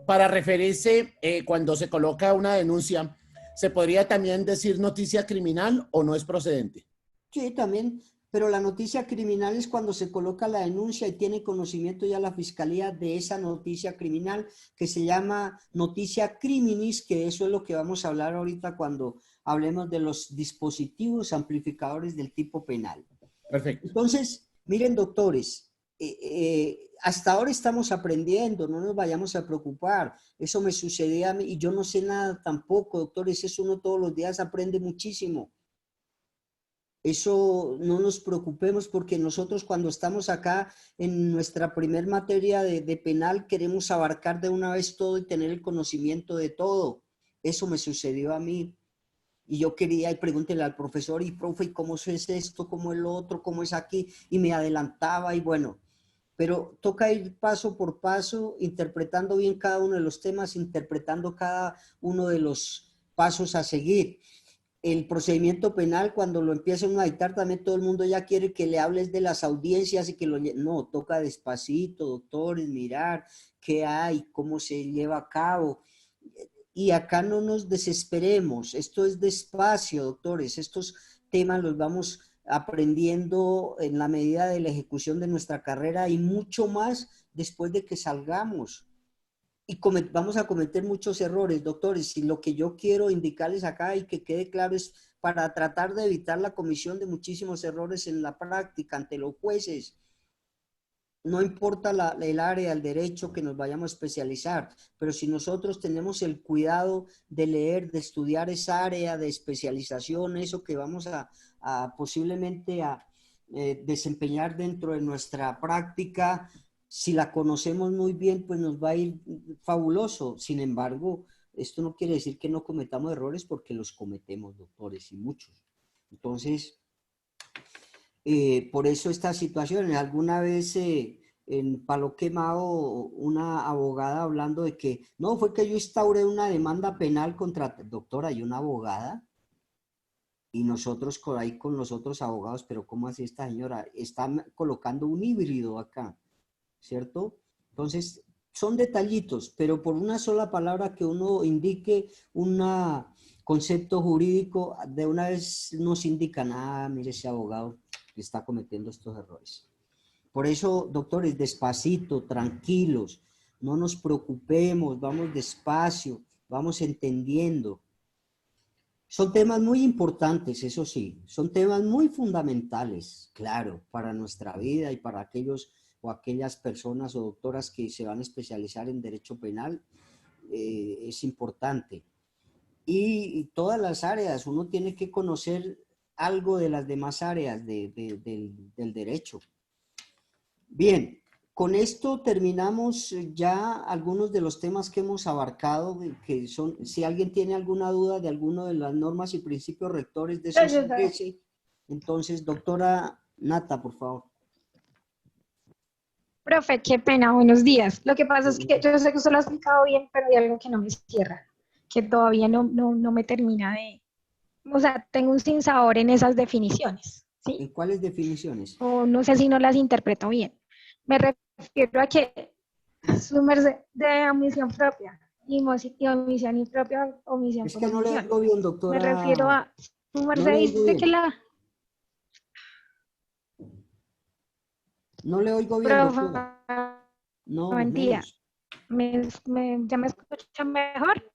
para referirse cuando se coloca una denuncia, ¿se podría también decir noticia criminal o no es procedente? Sí, también, pero la noticia criminal es cuando se coloca la denuncia y tiene conocimiento ya la fiscalía de esa noticia criminal que se llama noticia criminis, que eso es lo que vamos a hablar ahorita cuando hablemos de los dispositivos amplificadores del tipo penal. Perfecto. Entonces, miren, doctores, hasta ahora estamos aprendiendo, no nos vayamos a preocupar. Eso me sucedía a mí y yo no sé nada tampoco, doctores, eso uno todos los días aprende muchísimo. Eso no nos preocupemos porque nosotros cuando estamos acá en nuestra primer materia de penal queremos abarcar de una vez todo y tener el conocimiento de todo. Eso me sucedió a mí. Y yo quería, y pregúntele al profesor, y profe, ¿y cómo es esto? ¿Cómo es lo otro? ¿Cómo es aquí? Y me adelantaba y bueno, pero toca ir paso por paso, interpretando bien cada uno de los temas, interpretando cada uno de los pasos a seguir. El procedimiento penal, cuando lo empiezan a dictar, también todo el mundo ya quiere que le hables de las audiencias y que lo... No, toca despacito, doctores, mirar qué hay, cómo se lleva a cabo. Y acá no nos desesperemos, esto es despacio, doctores, estos temas los vamos aprendiendo en la medida de la ejecución de nuestra carrera y mucho más después de que salgamos. Y vamos a cometer muchos errores, doctores, y lo que yo quiero indicarles acá y que quede claro es para tratar de evitar la comisión de muchísimos errores en la práctica ante los jueces. No importa el área, el derecho que nos vayamos a especializar, pero si nosotros tenemos el cuidado de leer, de estudiar esa área de especialización, eso que vamos a posiblemente desempeñar dentro de nuestra práctica, si la conocemos muy bien, pues nos va a ir fabuloso. Sin embargo, esto no quiere decir que no cometamos errores porque los cometemos, doctores, y muchos. Entonces, por eso estas situaciones, alguna vez en Palo Quemado, una abogada hablando de que no, fue que yo instauré una demanda penal contra, doctora, y una abogada, y nosotros por ahí con los otros abogados, pero ¿cómo así esta señora? Están colocando un híbrido acá, ¿cierto? Entonces, son detallitos, pero por una sola palabra que uno indique un concepto jurídico, de una vez nos indican, ah, mire ese abogado que está cometiendo estos errores. Por eso, doctores, despacito, tranquilos, no nos preocupemos, vamos despacio, vamos entendiendo. Son temas muy importantes, eso sí, son temas muy fundamentales, claro, para nuestra vida y para aquellos o aquellas personas o doctoras que se van a especializar en derecho penal, es importante. Y todas las áreas, uno tiene que conocer algo de las demás áreas del derecho. Bien, con esto terminamos ya algunos de los temas que hemos abarcado, que son, si alguien tiene alguna duda de alguno de las normas y principios rectores de CSS, entonces, doctora Nata, por favor. Profe, qué pena, buenos días. Lo que pasa es que yo sé que usted lo ha explicado bien, pero hay algo que no me cierra, que todavía no me termina de... O sea, tengo un sinsabor en esas definiciones, ¿sí? ¿En cuáles definiciones? O no sé si no las interpreto bien. Me refiero a que su merced de omisión propia y omisión impropia, omisión Es por que no le omisión. oigo bien, doctora. Me refiero a, su merced No le oigo dice bien. que la... No le oigo bien, doctora. No, Mentira. menos. ¿Ya me escuchan mejor?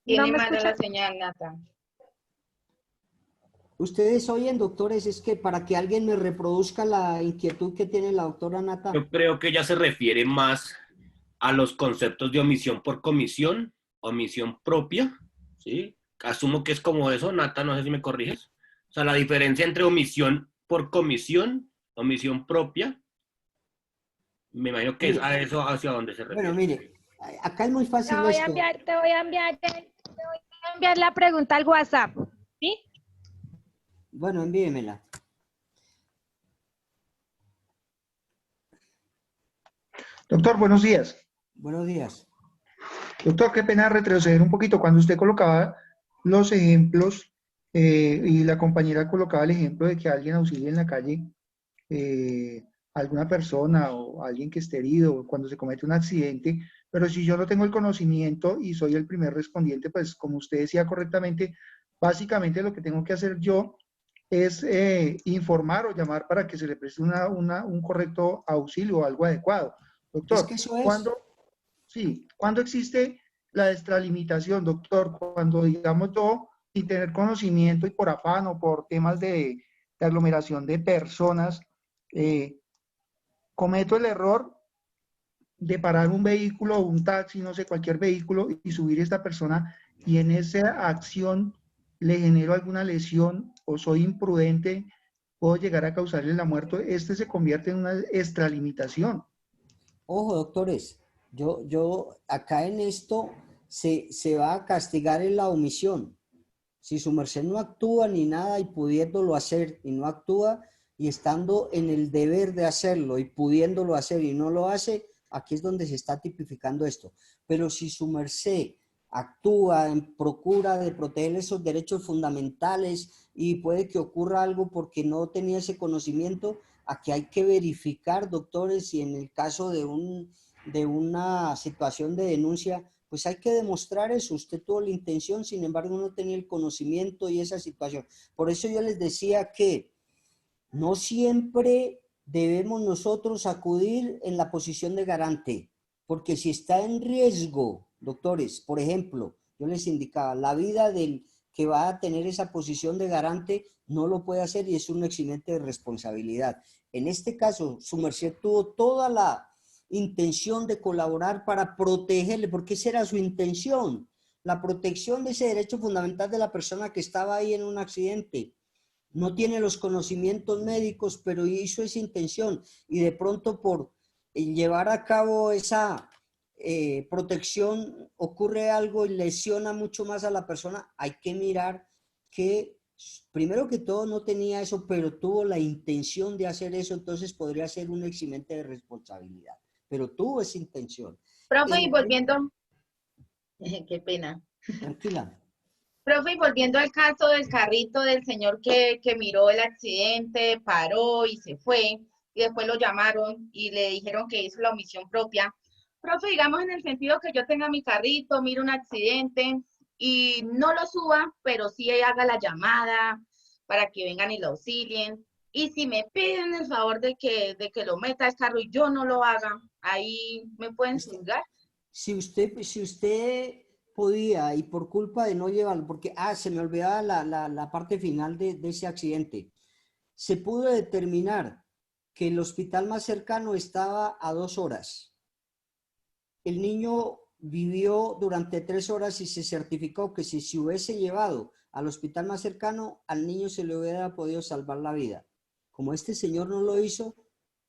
Tiene ¿No me mala la escuchan? señal, Nata. Ustedes oyen, doctores, es que para que alguien me reproduzca la inquietud que tiene la doctora Nata. Yo creo que ella se refiere más a los conceptos de omisión por comisión, omisión propia, ¿sí? Asumo que es como eso, Nata, no sé si me corriges. O sea, la diferencia entre omisión por comisión, omisión propia, me imagino que es a eso hacia donde se refiere. Bueno, mire, acá es muy Te fácil voy a esto. enviar la pregunta al WhatsApp, ¿sí? Bueno, envíemela. Doctor, buenos días. Buenos días. Doctor, qué pena retroceder un poquito. Cuando usted colocaba los ejemplos y la compañera colocaba el ejemplo de que alguien auxilie en la calle, alguna persona o alguien que esté herido, cuando se comete un accidente, pero si yo no tengo el conocimiento y soy el primer respondiente, pues como usted decía correctamente, básicamente lo que tengo que hacer yo es informar o llamar para que se le preste un correcto auxilio o algo adecuado. Es Doctor, que eso es. ¿cuándo existe la extralimitación, doctor? Cuando, digamos, yo, sin tener conocimiento y por afán o por temas de aglomeración de personas, cometo el error de parar un vehículo o un taxi, no sé, cualquier vehículo y subir a esta persona y en esa acción le genero alguna lesión o soy imprudente, puedo llegar a causarle la muerte, este se convierte en una extralimitación. Ojo, doctores, yo acá en esto se va a castigar en la omisión. Si su merced no actúa ni nada y pudiéndolo hacer y no actúa y estando en el deber de hacerlo y pudiéndolo hacer y no lo hace, aquí es donde se está tipificando esto. Pero si su merced actúa en procura de proteger esos derechos fundamentales y puede que ocurra algo porque no tenía ese conocimiento, aquí hay que verificar, doctores, si en el caso de una situación de denuncia, pues hay que demostrar eso. Usted tuvo la intención, sin embargo no tenía el conocimiento y esa situación. Por eso yo les decía que no siempre debemos nosotros acudir en la posición de garante, porque si está en riesgo, doctores, por ejemplo, yo les indicaba, la vida del que va a tener esa posición de garante no lo puede hacer y es un eximente de responsabilidad. En este caso, su merced tuvo toda la intención de colaborar para protegerle, porque esa era su intención, la protección de ese derecho fundamental de la persona que estaba ahí en un accidente. No tiene los conocimientos médicos, pero hizo esa intención y de pronto por llevar a cabo esa protección ocurre algo y lesiona mucho más a la persona. Hay que mirar que primero que todo no tenía eso, pero tuvo la intención de hacer eso, entonces podría ser un eximente de responsabilidad, pero tuvo esa intención. Profe, y volviendo, qué pena. Tranquila. Profe, y volviendo al caso del carrito del señor que miró el accidente, paró y se fue, y después lo llamaron y le dijeron que hizo la omisión propia. Profe, digamos en el sentido que yo tenga mi carrito, miro un accidente y no lo suba, pero sí haga la llamada para que vengan y lo auxilien. Y si me piden el favor de que lo meta al carro y yo no lo haga, ahí me pueden juzgar. Si usted podía y por culpa de no llevarlo, porque, se me olvidaba la parte final de ese accidente, se pudo determinar que el hospital más cercano estaba a 2 horas. El niño vivió durante 3 horas y se certificó que si se hubiese llevado al hospital más cercano, al niño se le hubiera podido salvar la vida. Como este señor no lo hizo,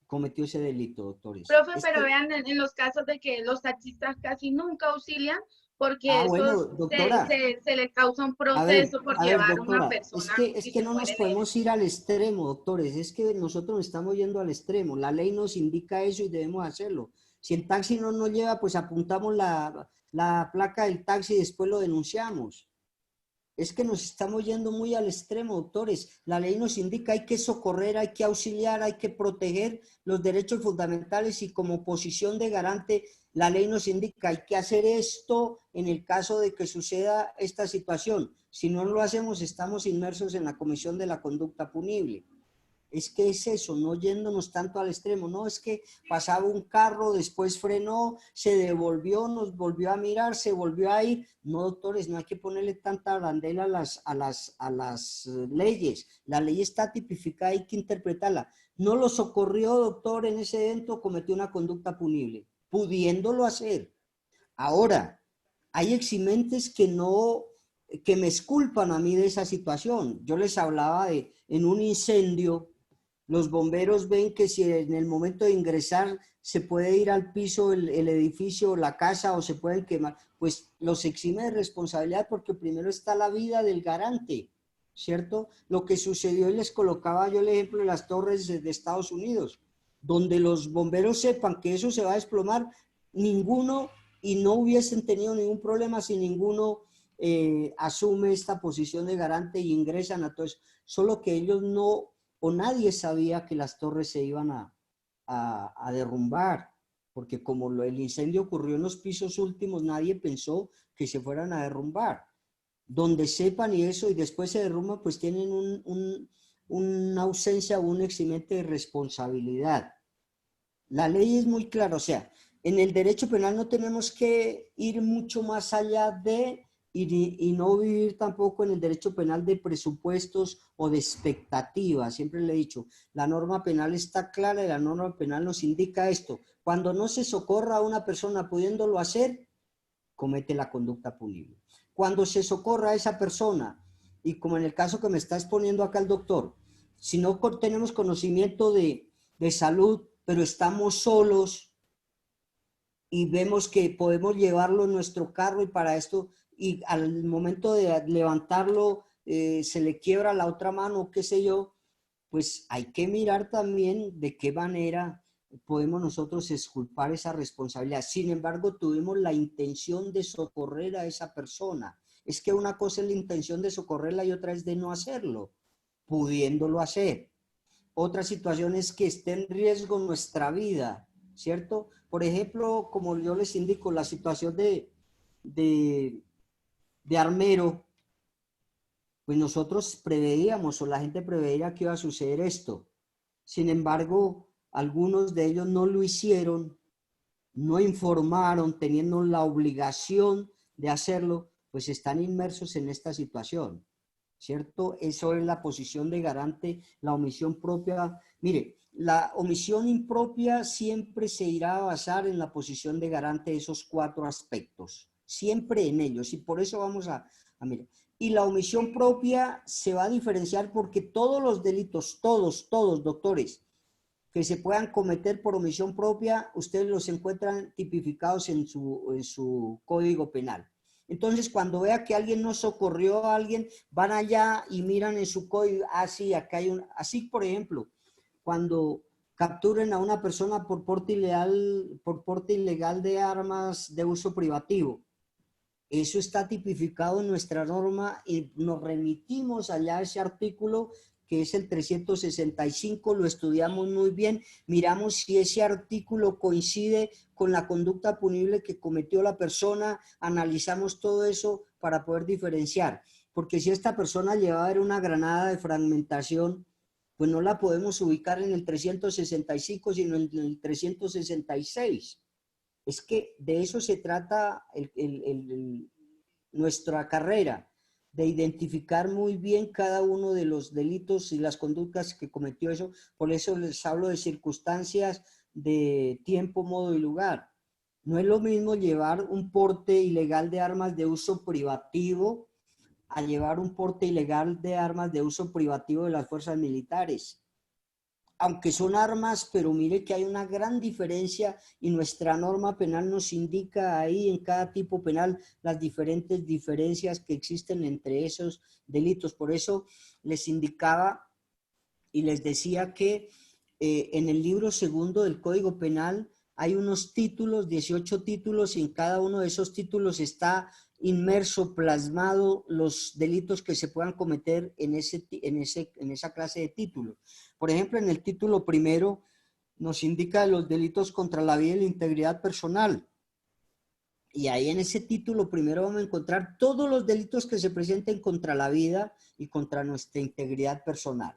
cometió ese delito, doctores. Profe, pero vean en los casos de que los taxistas casi nunca auxilian porque bueno, doctora, se le causa un proceso por llevar a una doctora, persona. es que no nos podemos ir al extremo, doctores, es que nosotros nos estamos yendo al extremo. La ley nos indica eso y debemos hacerlo. Si el taxi no nos lleva, pues apuntamos la placa del taxi y después lo denunciamos. Es que nos estamos yendo muy al extremo, doctores. La ley nos indica hay que socorrer, hay que auxiliar, hay que proteger los derechos fundamentales y como posición de garante, la ley nos indica hay que hacer esto en el caso de que suceda esta situación. Si no lo hacemos, estamos inmersos en la comisión de la conducta punible. Es que es eso, no yéndonos tanto al extremo, no es que pasaba un carro, después frenó, se devolvió, nos volvió a mirar, se volvió a ir. No, doctores, no hay que ponerle tanta bandera a las leyes. La ley está tipificada, hay que interpretarla. No lo socorrió, doctor, en ese evento, cometió una conducta punible, pudiéndolo hacer. Ahora, hay eximentes que me exculpan a mí de esa situación. Yo les hablaba de en un incendio. Los bomberos ven que si en el momento de ingresar se puede ir al piso el edificio o la casa o se pueden quemar, pues los exime de responsabilidad porque primero está la vida del garante, ¿cierto? Lo que sucedió y les colocaba yo el ejemplo de las torres de Estados Unidos, donde los bomberos sepan que eso se va a desplomar, ninguno y no hubiesen tenido ningún problema si ninguno asume esta posición de garante y ingresan a todo eso, solo que ellos no o nadie sabía que las torres se iban a derrumbar. porque como el incendio ocurrió en los pisos últimos, nadie pensó que se fueran a derrumbar. Donde sepan y eso, y después se derrumban, pues tienen una ausencia o un eximente de responsabilidad. La ley es muy clara, o sea, en el derecho penal no tenemos que ir mucho más allá de, y no vivir tampoco en el derecho penal de presupuestos o de expectativas. Siempre le he dicho, la norma penal está clara y la norma penal nos indica esto. Cuando no se socorra a una persona pudiéndolo hacer, comete la conducta punible. Cuando se socorra a esa persona, y como en el caso que me está exponiendo acá el doctor, si no tenemos conocimiento de salud, pero estamos solos y vemos que podemos llevarlo en nuestro carro y para esto, y al momento de levantarlo se le quiebra la otra mano, qué sé yo, pues hay que mirar también de qué manera podemos nosotros exculpar esa responsabilidad. Sin embargo, tuvimos la intención de socorrer a esa persona. Es que una cosa es la intención de socorrerla y otra es de no hacerlo, pudiéndolo hacer. Otra situación es que esté en riesgo nuestra vida, ¿cierto? Por ejemplo, como yo les indico, la situación de armero, pues nosotros preveíamos o la gente preveía que iba a suceder esto. Sin embargo, algunos de ellos no lo hicieron, no informaron, teniendo la obligación de hacerlo, pues están inmersos en esta situación, ¿cierto? Eso es la posición de garante, la omisión propia. Mire, la omisión impropia siempre se irá a basar en la posición de garante de esos 4 aspectos, siempre en ellos, y por eso vamos a mirar. Y la omisión propia se va a diferenciar porque todos los delitos, todos, doctores, que se puedan cometer por omisión propia, ustedes los encuentran tipificados en su código penal. Entonces, cuando vea que alguien no socorrió a alguien, van allá y miran en su código, sí, acá hay un... Así, por ejemplo, cuando capturen a una persona por porte ilegal de armas de uso privativo, eso está tipificado en nuestra norma y nos remitimos allá a ese artículo que es el 365, lo estudiamos muy bien, miramos si ese artículo coincide con la conducta punible que cometió la persona, analizamos todo eso para poder diferenciar, porque si esta persona llevaba una granada de fragmentación, pues no la podemos ubicar en el 365, sino en el 366. Es que de eso se trata nuestra carrera, de identificar muy bien cada uno de los delitos y las conductas que cometió eso. Por eso les hablo de circunstancias, de tiempo, modo y lugar. No es lo mismo llevar un porte ilegal de armas de uso privativo a llevar un porte ilegal de armas de uso privativo de las fuerzas militares. Aunque son armas, pero mire que hay una gran diferencia y nuestra norma penal nos indica ahí en cada tipo penal las diferentes diferencias que existen entre esos delitos. Por eso les indicaba y les decía que en el libro segundo del Código Penal hay unos títulos, 18 títulos, y en cada uno de esos títulos está inmerso, plasmado los delitos que se puedan cometer en esa clase de títulos. Por ejemplo, en el título primero nos indica los delitos contra la vida y la integridad personal. Y ahí en ese título primero vamos a encontrar todos los delitos que se presenten contra la vida y contra nuestra integridad personal.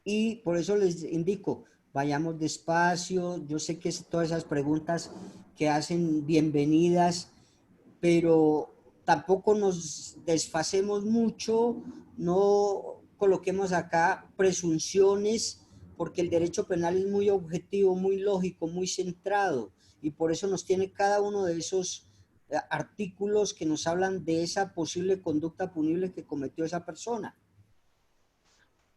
Y por eso les indico, vayamos despacio. Yo sé que todas esas preguntas que hacen bienvenidas, pero tampoco nos desfasemos mucho, no coloquemos acá presunciones, porque el derecho penal es muy objetivo, muy lógico, muy centrado, y por eso nos tiene cada uno de esos artículos que nos hablan de esa posible conducta punible que cometió esa persona.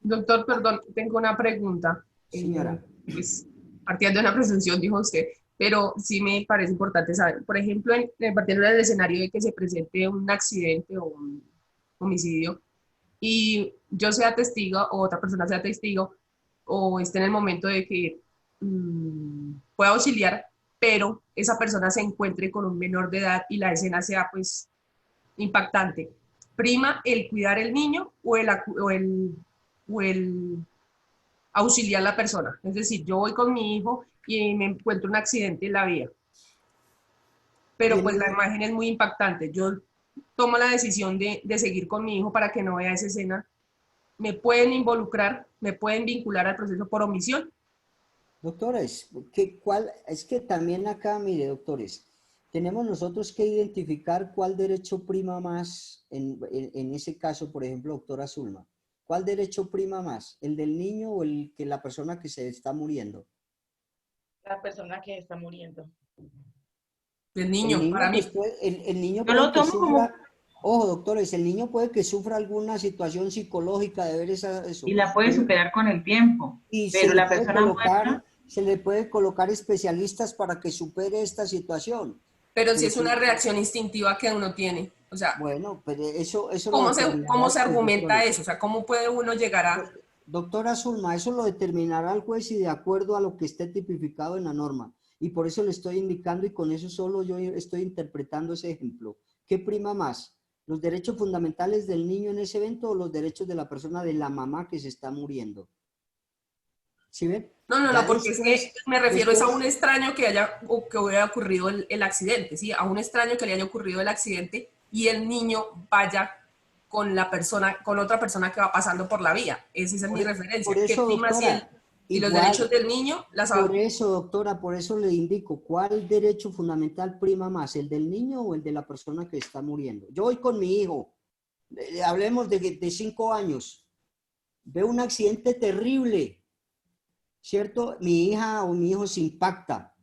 Doctor, perdón, tengo una pregunta. Señora. Pues, partiendo de una presunción, dijo usted, pero sí me parece importante saber. Por ejemplo, partiendo del escenario de que se presente un accidente o un homicidio y yo sea testigo o otra persona sea testigo o esté en el momento de que pueda auxiliar, pero esa persona se encuentre con un menor de edad y la escena sea pues impactante. ¿Prima el cuidar el niño o el auxiliar a la persona? Es decir, yo voy con mi hijo y me encuentro un accidente en la vía. Pero pues la imagen es muy impactante. Yo tomo la decisión de seguir con mi hijo para que no vea esa escena. ¿Me pueden involucrar, me pueden vincular al proceso por omisión? Doctores, es que también acá, mire, doctores, tenemos nosotros que identificar cuál derecho prima más en ese caso, por ejemplo, doctora Zulma. ¿Cuál derecho prima más? ¿El del niño o el que la persona que se está muriendo? La persona que está muriendo. El niño, para mí. Pues, el niño Yo lo puede que tomo como... sufra, ojo, doctores, el niño puede que sufra alguna situación psicológica de ver eso. Y la puede superar con el tiempo. Y pero la persona muerta... se le puede colocar especialistas para que supere esta situación. Pero si es una reacción instintiva que uno tiene. O sea, bueno, pero eso ¿Cómo se argumenta eso? O sea, ¿cómo puede uno llegar a...? Doctora Zulma, eso lo determinará el juez y de acuerdo a lo que esté tipificado en la norma. Y por eso le estoy indicando y con eso solo yo estoy interpretando ese ejemplo. ¿Qué prima más? ¿Los derechos fundamentales del niño en ese evento o los derechos de la persona, de la mamá que se está muriendo? ¿Sí ven? No, porque es que me refiero es a un extraño que haya ocurrido el accidente, ¿sí? A un extraño que le haya ocurrido el accidente y el niño vaya con la persona, con otra persona que va pasando por la vía. Esa es mi referencia. Por eso, doctora, y los derechos del niño, por eso, doctora, por eso le indico, ¿cuál derecho fundamental prima más? ¿El del niño o el de la persona que está muriendo? Yo voy con mi hijo, hablemos de 5 años, veo un accidente terrible, ¿cierto? Mi hija o mi hijo se impacta.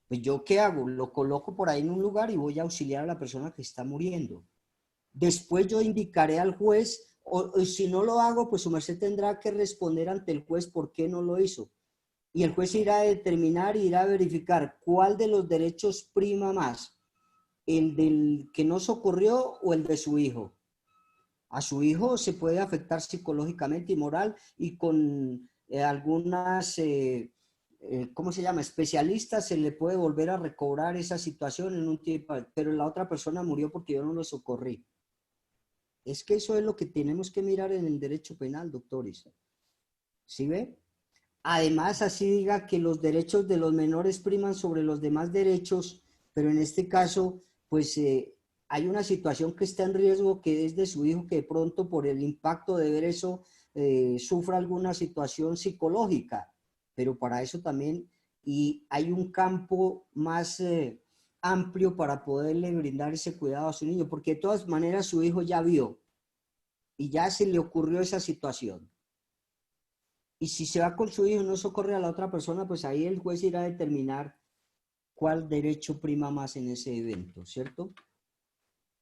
Pues ¿yo qué hago? Lo coloco por ahí en un lugar y voy a auxiliar a la persona que está muriendo. Después yo indicaré al juez, o si no lo hago, pues su merced tendrá que responder ante el juez por qué no lo hizo. Y el juez irá a determinar, irá a verificar cuál de los derechos prima más, el del que no socorrió o el de su hijo. A su hijo se puede afectar psicológicamente y moral y con algunas, ¿cómo se llama? Especialistas se le puede volver a recobrar esa situación en un tiempo, pero la otra persona murió porque yo no lo socorrí. Es que eso es lo que tenemos que mirar en el derecho penal, doctores. ¿Sí ve? Además, así diga que los derechos de los menores priman sobre los demás derechos, pero en este caso, pues hay una situación que está en riesgo, que es de su hijo, que de pronto por el impacto de ver eso, sufra alguna situación psicológica. Pero para eso también, y hay un campo más amplio para poderle brindar ese cuidado a su niño, porque de todas maneras su hijo ya vio y ya se le ocurrió esa situación. Y si se va con su hijo y no socorre a la otra persona, pues ahí el juez irá a determinar cuál derecho prima más en ese evento, ¿cierto?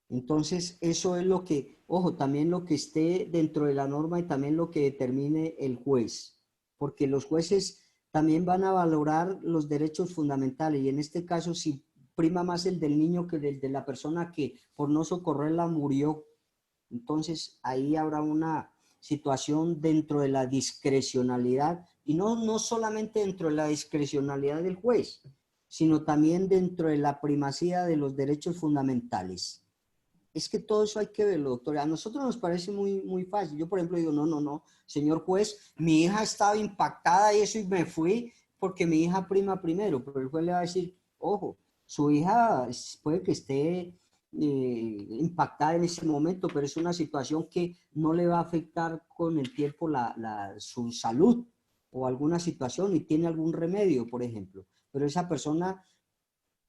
Entonces, eso es lo que, ojo, también lo que esté dentro de la norma y también lo que determine el juez, porque los jueces también van a valorar los derechos fundamentales y en este caso, si prima más el del niño que el de la persona que por no socorrerla murió, entonces ahí habrá una situación dentro de la discrecionalidad y no solamente dentro de la discrecionalidad del juez, sino también dentro de la primacía de los derechos fundamentales. Es que todo eso hay que verlo, doctor. A nosotros nos parece muy fácil. Yo, por ejemplo, digo, no, señor juez, mi hija estaba impactada y eso y me fui porque mi hija prima primero, pero el juez le va a decir, ojo, su hija puede que esté impactada en ese momento, pero es una situación que no le va a afectar con el tiempo su salud o alguna situación y tiene algún remedio, por ejemplo. Pero esa persona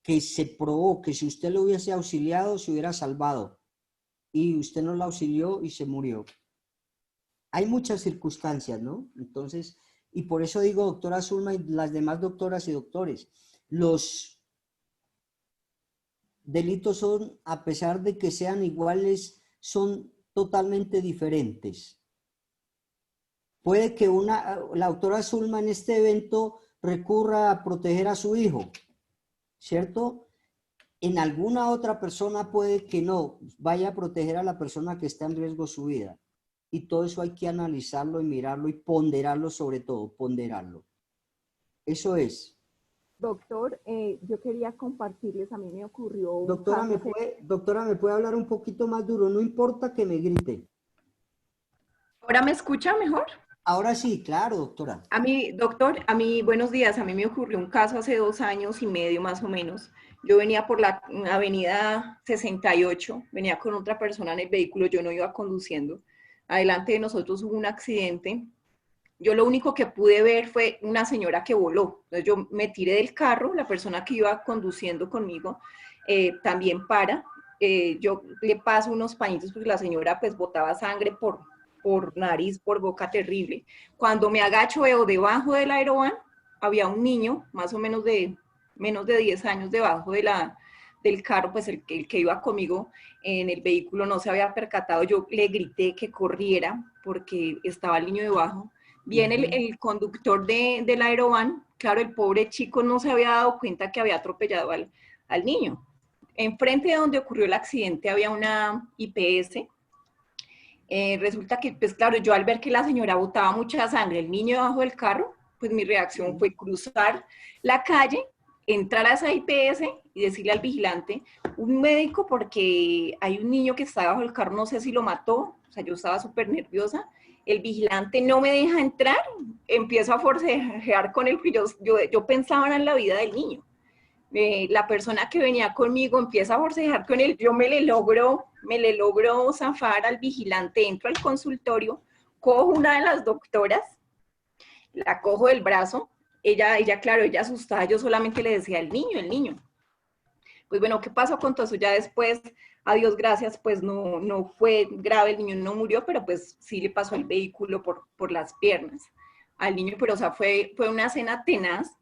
que se probó que si usted lo hubiese auxiliado, se hubiera salvado y usted no la auxilió y se murió. Hay muchas circunstancias, ¿no? Entonces, y por eso digo, doctora Zulma y las demás doctoras y doctores, los delitos son, a pesar de que sean iguales, son totalmente diferentes. Puede que la doctora Zulma en este evento recurra a proteger a su hijo, ¿cierto? En alguna otra persona puede que no, vaya a proteger a la persona que está en riesgo su vida. Y todo eso hay que analizarlo y mirarlo y ponderarlo sobre todo, ponderarlo. Eso es. Doctor, yo quería compartirles, a mí me ocurrió... Doctora, ¿me puede hablar un poquito más duro? No importa que me grite. ¿Ahora me escucha mejor? Ahora sí, claro, doctora. A mí, doctor, buenos días. A mí me ocurrió un caso hace 2 años y medio más o menos. Yo venía por la avenida 68, venía con otra persona en el vehículo, yo no iba conduciendo. Adelante de nosotros hubo un accidente. Yo lo único que pude ver fue una señora que voló. Entonces yo me tiré del carro, la persona que iba conduciendo conmigo también para. Yo le paso unos pañitos porque la señora pues botaba sangre por nariz, por boca, terrible. Cuando me agacho veo debajo del aerovan, había un niño, más o menos de menos de 10 años, debajo del carro, pues el que iba conmigo en el vehículo no se había percatado. Yo le grité que corriera porque estaba el niño debajo. Viene el conductor del aerovan, claro, el pobre chico no se había dado cuenta que había atropellado al niño. Enfrente de donde ocurrió el accidente había una IPS. Resulta que, pues claro, yo al ver que la señora botaba mucha sangre, el niño debajo del carro, pues mi reacción fue cruzar la calle, entrar a esa IPS y decirle al vigilante, un médico, porque hay un niño que está debajo del carro, no sé si lo mató, o sea, yo estaba súper nerviosa. El vigilante no me deja entrar, empiezo a forcejear con él, yo pensaba en la vida del niño. La persona que venía conmigo empieza a forcejear con él, yo me le logro zafar al vigilante, entro al consultorio, cojo una de las doctoras, la cojo del brazo, ella claro, ella asustada, yo solamente le decía el niño. Pues bueno, ¿qué pasó con todo eso? Ya después, a Dios gracias, pues no fue grave, el niño no murió, pero pues sí le pasó el vehículo por las piernas al niño, pero o sea, fue una escena tenaz.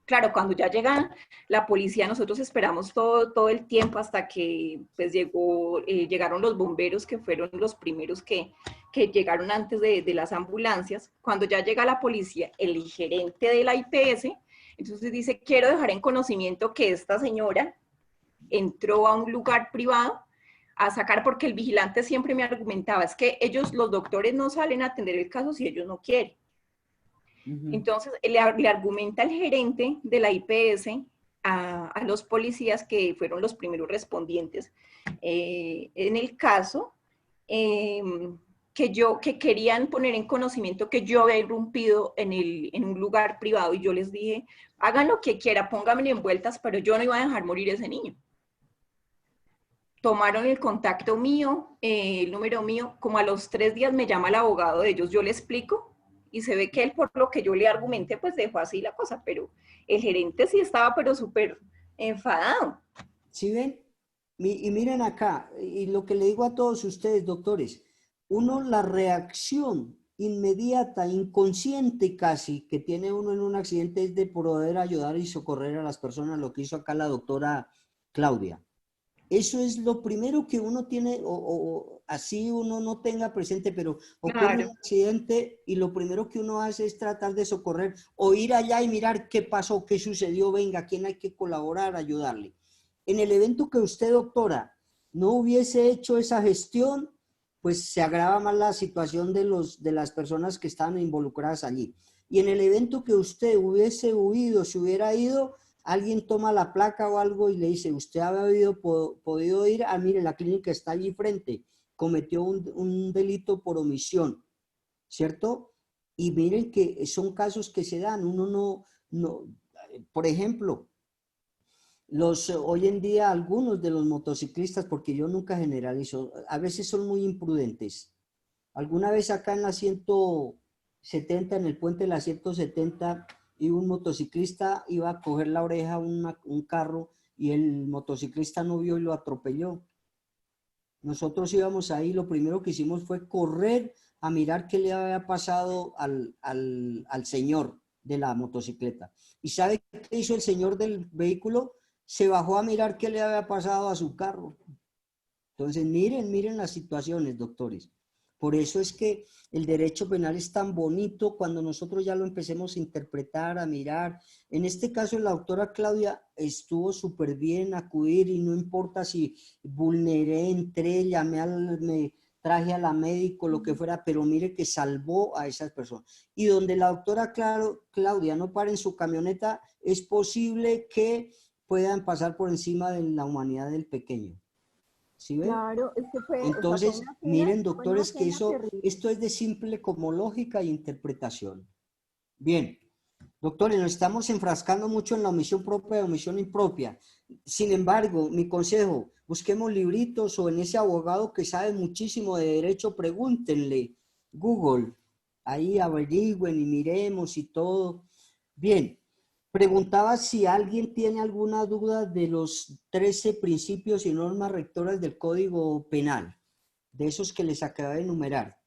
Claro, cuando ya llega la policía, nosotros esperamos todo el tiempo hasta que pues llegaron los bomberos, que fueron los primeros que llegaron antes de las ambulancias. Cuando ya llega la policía, el gerente de la IPS, entonces dice, quiero dejar en conocimiento que esta señora entró a un lugar privado a sacar, porque el vigilante siempre me argumentaba, es que los doctores no salen a atender el caso si ellos no quieren. Entonces le argumenta el gerente de la IPS a los policías, que fueron los primeros respondientes en el caso, que querían poner en conocimiento que yo había irrumpido en un lugar privado, y yo les dije, hagan lo que quieran, pónganme en vueltas, pero yo no iba a dejar morir ese niño. Tomaron el contacto mío, el número mío, como a los 3 días me llama el abogado de ellos, yo le explico, y se ve que él, por lo que yo le argumenté, pues dejó así la cosa, pero el gerente sí estaba, pero súper enfadado. ¿Sí ven? Y miren acá, y lo que le digo a todos ustedes, doctores, la reacción inmediata, inconsciente casi, que tiene uno en un accidente es de poder ayudar y socorrer a las personas, lo que hizo acá la doctora Claudia. Eso es lo primero que uno tiene, o así uno no tenga presente, pero ocurre un accidente y lo primero que uno hace es tratar de socorrer o ir allá y mirar qué pasó, qué sucedió, venga, quién hay que colaborar, ayudarle. En el evento que usted, doctora, no hubiese hecho esa gestión, pues se agrava más la situación de las personas que estaban involucradas allí. Y en el evento que usted hubiese huido, se hubiera ido, alguien toma la placa o algo y le dice, usted había podido ir, mire, la clínica está allí frente, cometió un delito por omisión, ¿cierto? Y miren que son casos que se dan, uno no por ejemplo, hoy en día algunos de los motociclistas, porque yo nunca generalizo, a veces son muy imprudentes. Alguna vez acá en la 170, en el puente de la 170, y un motociclista iba a coger la oreja a un carro y el motociclista no vio y lo atropelló. Nosotros íbamos ahí, lo primero que hicimos fue correr a mirar qué le había pasado al señor de la motocicleta. ¿Y sabe qué hizo el señor del vehículo? Se bajó a mirar qué le había pasado a su carro. Entonces miren las situaciones, doctores. Por eso es que el derecho penal es tan bonito cuando nosotros ya lo empecemos a interpretar, a mirar. En este caso, la doctora Claudia estuvo súper bien acudir y no importa si vulneré, entré, me traje a la médico, lo que fuera, pero mire que salvó a esas personas. Y donde la doctora Claudia no pare en su camioneta, es posible que puedan pasar por encima de la humanidad del pequeño. ¿Sí ven? Claro, es que fue, o sea, fue Entonces, una miren, fue una doctores, que pena terrible. esto es de simple como lógica e interpretación. Bien, doctores, nos estamos enfrascando mucho en la omisión propia y omisión impropia. Sin embargo, mi consejo, busquemos libritos o en ese abogado que sabe muchísimo de derecho, pregúntenle, Google, ahí averigüen y miremos y todo. Bien, preguntaba si alguien tiene alguna duda de los 13 principios y normas rectoras del Código Penal, de esos que les acabo de enumerar.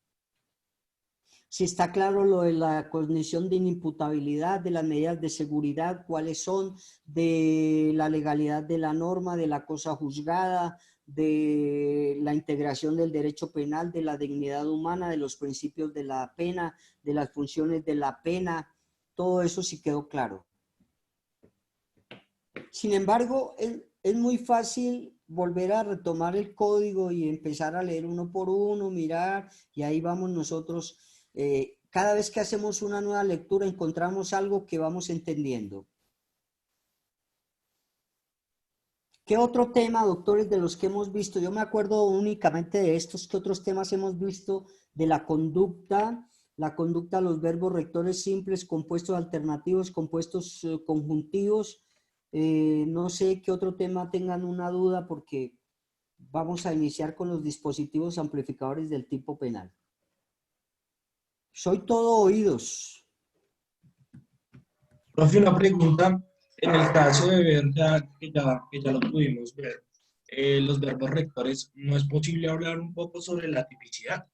Si está claro lo de la condición de inimputabilidad, de las medidas de seguridad, cuáles son, de la legalidad de la norma, de la cosa juzgada, de la integración del derecho penal, de la dignidad humana, de los principios de la pena, de las funciones de la pena, todo eso sí quedó claro. Sin embargo, es muy fácil volver a retomar el código y empezar a leer uno por uno, mirar, y ahí vamos nosotros. Cada vez que hacemos una nueva lectura encontramos algo que vamos entendiendo. ¿Qué otro tema, doctores, de los que hemos visto? Yo me acuerdo únicamente de estos. ¿Qué otros temas hemos visto? De la conducta, los verbos rectores simples, compuestos alternativos, compuestos conjuntivos. No sé qué otro tema tengan una duda porque vamos a iniciar con los dispositivos amplificadores del tipo penal. Soy todo oídos. Profe, una pregunta. En el caso de ver que ya lo pudimos ver, los verbos rectores, ¿no es posible hablar un poco sobre la tipicidad?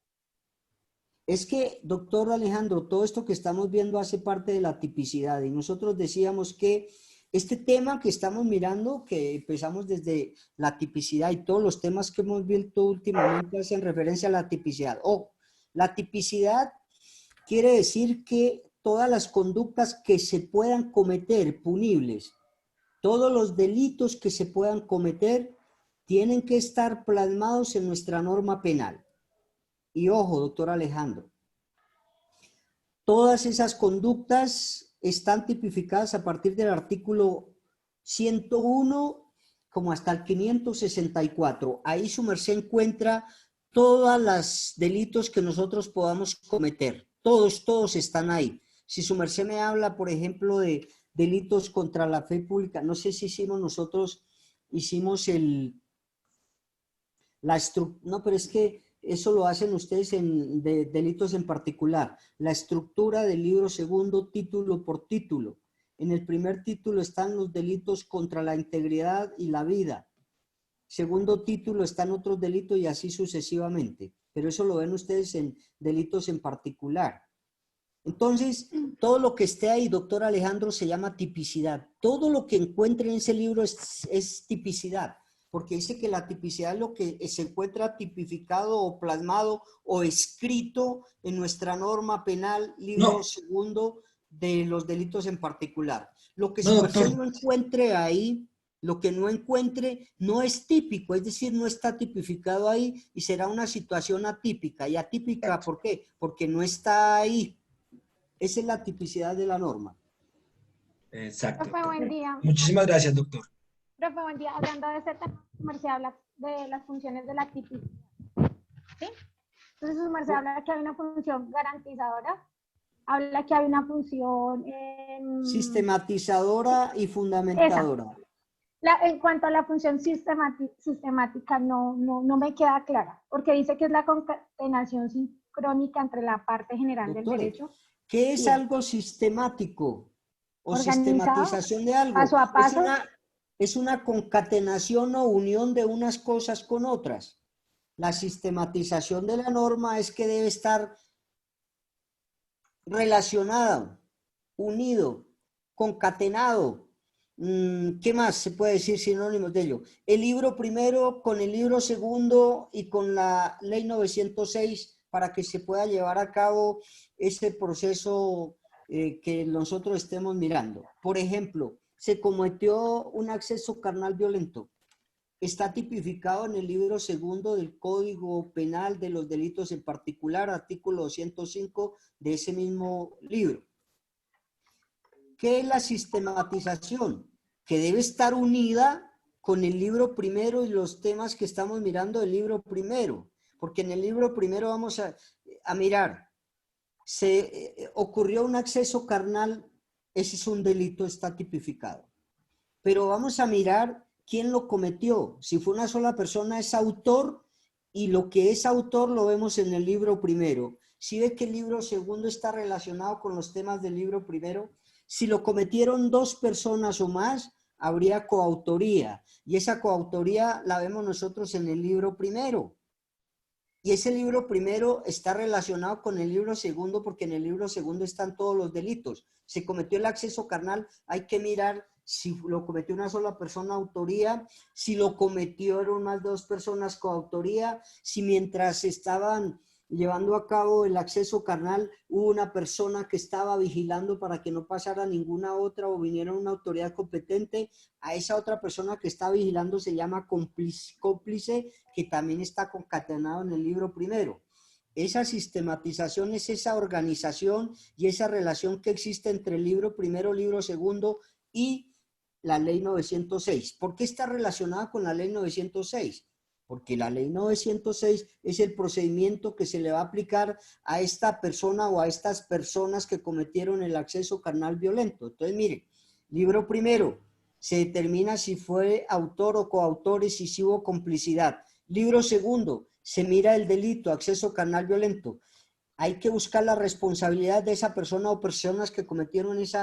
Es que, doctor Alejandro, todo esto que estamos viendo hace parte de la tipicidad y nosotros decíamos que este tema que estamos mirando, que empezamos desde la tipicidad y todos los temas que hemos visto últimamente hacen referencia a la tipicidad. La tipicidad quiere decir que todas las conductas que se puedan cometer punibles, todos los delitos que se puedan cometer, tienen que estar plasmados en nuestra norma penal. Y ojo, doctor Alejandro, todas esas conductas están tipificadas a partir del artículo 101 como hasta el 564. Ahí su merced encuentra todos los delitos que nosotros podamos cometer. Todos están ahí. Si su merced me habla, por ejemplo, de delitos contra la fe pública, no sé si hicimos no, pero es que eso lo hacen ustedes en delitos en particular. La estructura del libro segundo, título por título. En el primer título están los delitos contra la integridad y la vida. Segundo título están otros delitos y así sucesivamente. Pero eso lo ven ustedes en delitos en particular. Entonces, todo lo que esté ahí, doctor Alejandro, se llama tipicidad. Todo lo que encuentre en ese libro es tipicidad, porque dice que la tipicidad es lo que se encuentra tipificado o plasmado o escrito en nuestra norma penal, libro segundo de los delitos en particular. Lo que su merced no encuentre ahí, lo que no encuentre, no es típico, es decir, no está tipificado ahí y será una situación atípica. ¿Y atípica por qué? Porque no está ahí. Esa es la tipicidad de la norma. Exacto. Profe, buen día. Muchísimas gracias, doctor. Profe, buen día. Hablando de ese tema, su merced habla de las funciones de la tipicidad. ¿Sí? Entonces, su merced habla que hay una función garantizadora, habla que hay una función sistematizadora y fundamentadora. En cuanto a la función sistemática, no me queda clara, porque dice que es la concatenación sincrónica entre la parte general del derecho. ¿Qué es algo sistemático o sistematización de algo? Paso a paso. Es una concatenación o unión de unas cosas con otras. La sistematización de la norma es que debe estar relacionado, unido, concatenado. ¿Qué más se puede decir sinónimos de ello? El libro primero con el libro segundo y con la ley 906 para que se pueda llevar a cabo ese proceso que nosotros estemos mirando. Por ejemplo, se cometió un acceso carnal violento. Está tipificado en el libro segundo del Código Penal de los delitos en particular, artículo 205 de ese mismo libro. ¿Qué es la sistematización? Que debe estar unida con el libro primero y los temas que estamos mirando del libro primero, porque en el libro primero vamos a mirar, ocurrió un acceso carnal, ese es un delito, está tipificado. Pero vamos a mirar quién lo cometió. Si fue una sola persona, es autor, y lo que es autor lo vemos en el libro primero. Si ve que el libro segundo está relacionado con los temas del libro primero, si lo cometieron dos personas o más, habría coautoría, y esa coautoría la vemos nosotros en el libro primero. Y ese libro primero está relacionado con el libro segundo, porque en el libro segundo están todos los delitos. Se cometió el acceso carnal, hay que mirar si lo cometió una sola persona, autoría, si lo cometieron más de dos personas, coautoría, si mientras estaban llevando a cabo el acceso carnal hubo una persona que estaba vigilando para que no pasara ninguna otra o viniera una autoridad competente. A esa otra persona que está vigilando se llama cómplice, que también está concatenado en el libro primero. Esa sistematización es esa organización y esa relación que existe entre el libro primero, libro segundo y la ley 906. ¿Por qué está relacionada con la ley 906? Porque la ley 906 es el procedimiento que se le va a aplicar a esta persona o a estas personas que cometieron el acceso carnal violento. Entonces, mire, libro primero, se determina si fue autor o coautores y si hubo complicidad. Libro segundo, se mira el delito, acceso carnal violento. Hay que buscar la responsabilidad de esa persona o personas que cometieron ese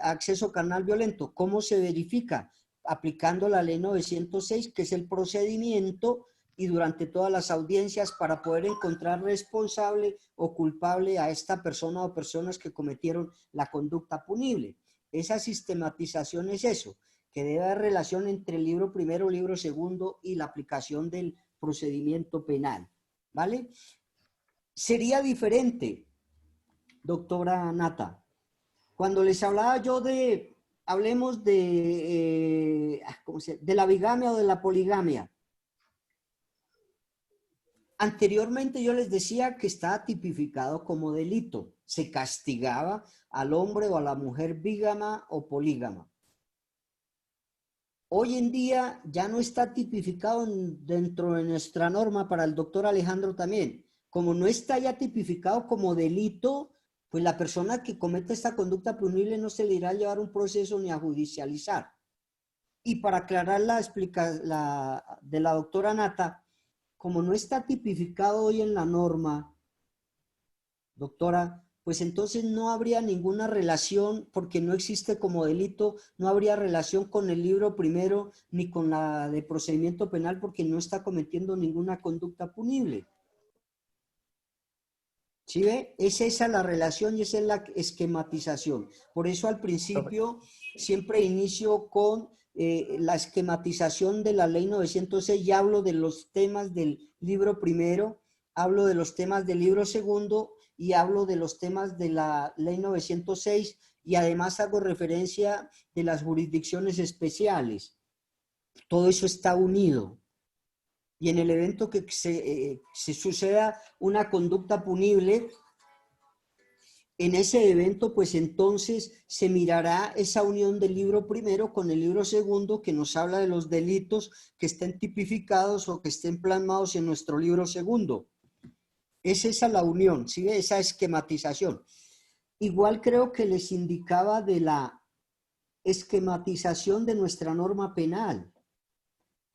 acceso carnal violento. ¿Cómo se verifica? Aplicando la ley 906, que es el procedimiento, y durante todas las audiencias para poder encontrar responsable o culpable a esta persona o personas que cometieron la conducta punible. Esa sistematización es eso, que debe haber relación entre el libro primero, libro segundo y la aplicación del procedimiento penal, ¿vale? Sería diferente, doctora Nata, cuando les hablaba yo de... Hablemos de la bigamia o de la poligamia. Anteriormente yo les decía que estaba tipificado como delito. Se castigaba al hombre o a la mujer bígama o polígama. Hoy en día ya no está tipificado dentro de nuestra norma, para el doctor Alejandro también. Como no está ya tipificado como delito, pues la persona que comete esta conducta punible no se le irá a llevar un proceso ni a judicializar. Y para aclarar de la doctora Nata, como no está tipificado hoy en la norma, doctora, pues entonces no habría ninguna relación, porque no existe como delito, no habría relación con el libro primero ni con la de procedimiento penal, porque no está cometiendo ninguna conducta punible. ¿Sí ve? Es esa la relación y esa es la esquematización. Por eso al principio siempre inicio con la esquematización de la ley 906 y hablo de los temas del libro primero, hablo de los temas del libro segundo y hablo de los temas de la ley 906 y además hago referencia de las jurisdicciones especiales. Todo eso está unido. Y en el evento que se suceda una conducta punible, en ese evento, pues entonces se mirará esa unión del libro primero con el libro segundo, que nos habla de los delitos que estén tipificados o que estén plasmados en nuestro libro segundo. Es esa la unión, ¿sí? Esa esquematización. Igual creo que les indicaba de la esquematización de nuestra norma penal.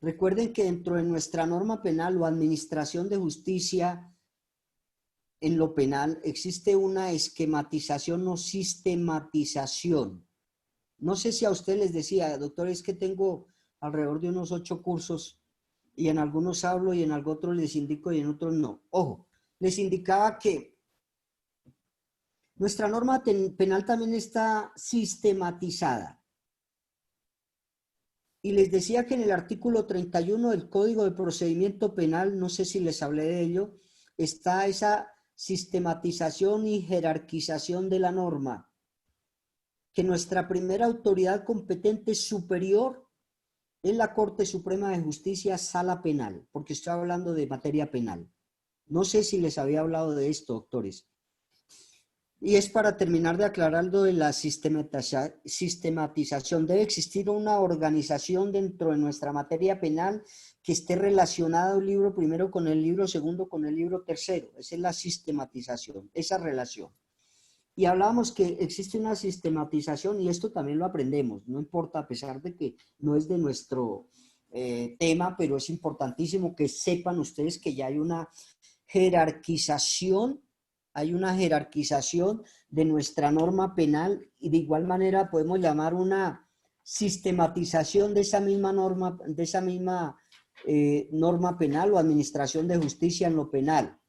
Recuerden que dentro de nuestra norma penal o administración de justicia, en lo penal existe una esquematización o sistematización. No sé si a usted les decía, doctor, es que tengo alrededor de unos 8 cursos y en algunos hablo y en otros les indico y en otros no. Ojo, les indicaba que nuestra norma penal también está sistematizada. Y les decía que en el artículo 31 del Código de Procedimiento Penal, no sé si les hablé de ello, está esa sistematización y jerarquización de la norma. Que nuestra primera autoridad competente superior es la Corte Suprema de Justicia, Sala Penal, porque estoy hablando de materia penal. No sé si les había hablado de esto, doctores. Y es para terminar de aclarar lo de la sistematización. Debe existir una organización dentro de nuestra materia penal que esté relacionada un libro primero con el libro segundo con el libro tercero. Esa es la sistematización, esa relación. Y hablábamos que existe una sistematización y esto también lo aprendemos, no importa, a pesar de que no es de nuestro tema, pero es importantísimo que sepan ustedes que ya hay una jerarquización de nuestra norma penal y de igual manera podemos llamar una sistematización de esa misma norma, norma penal o administración de justicia en lo penal.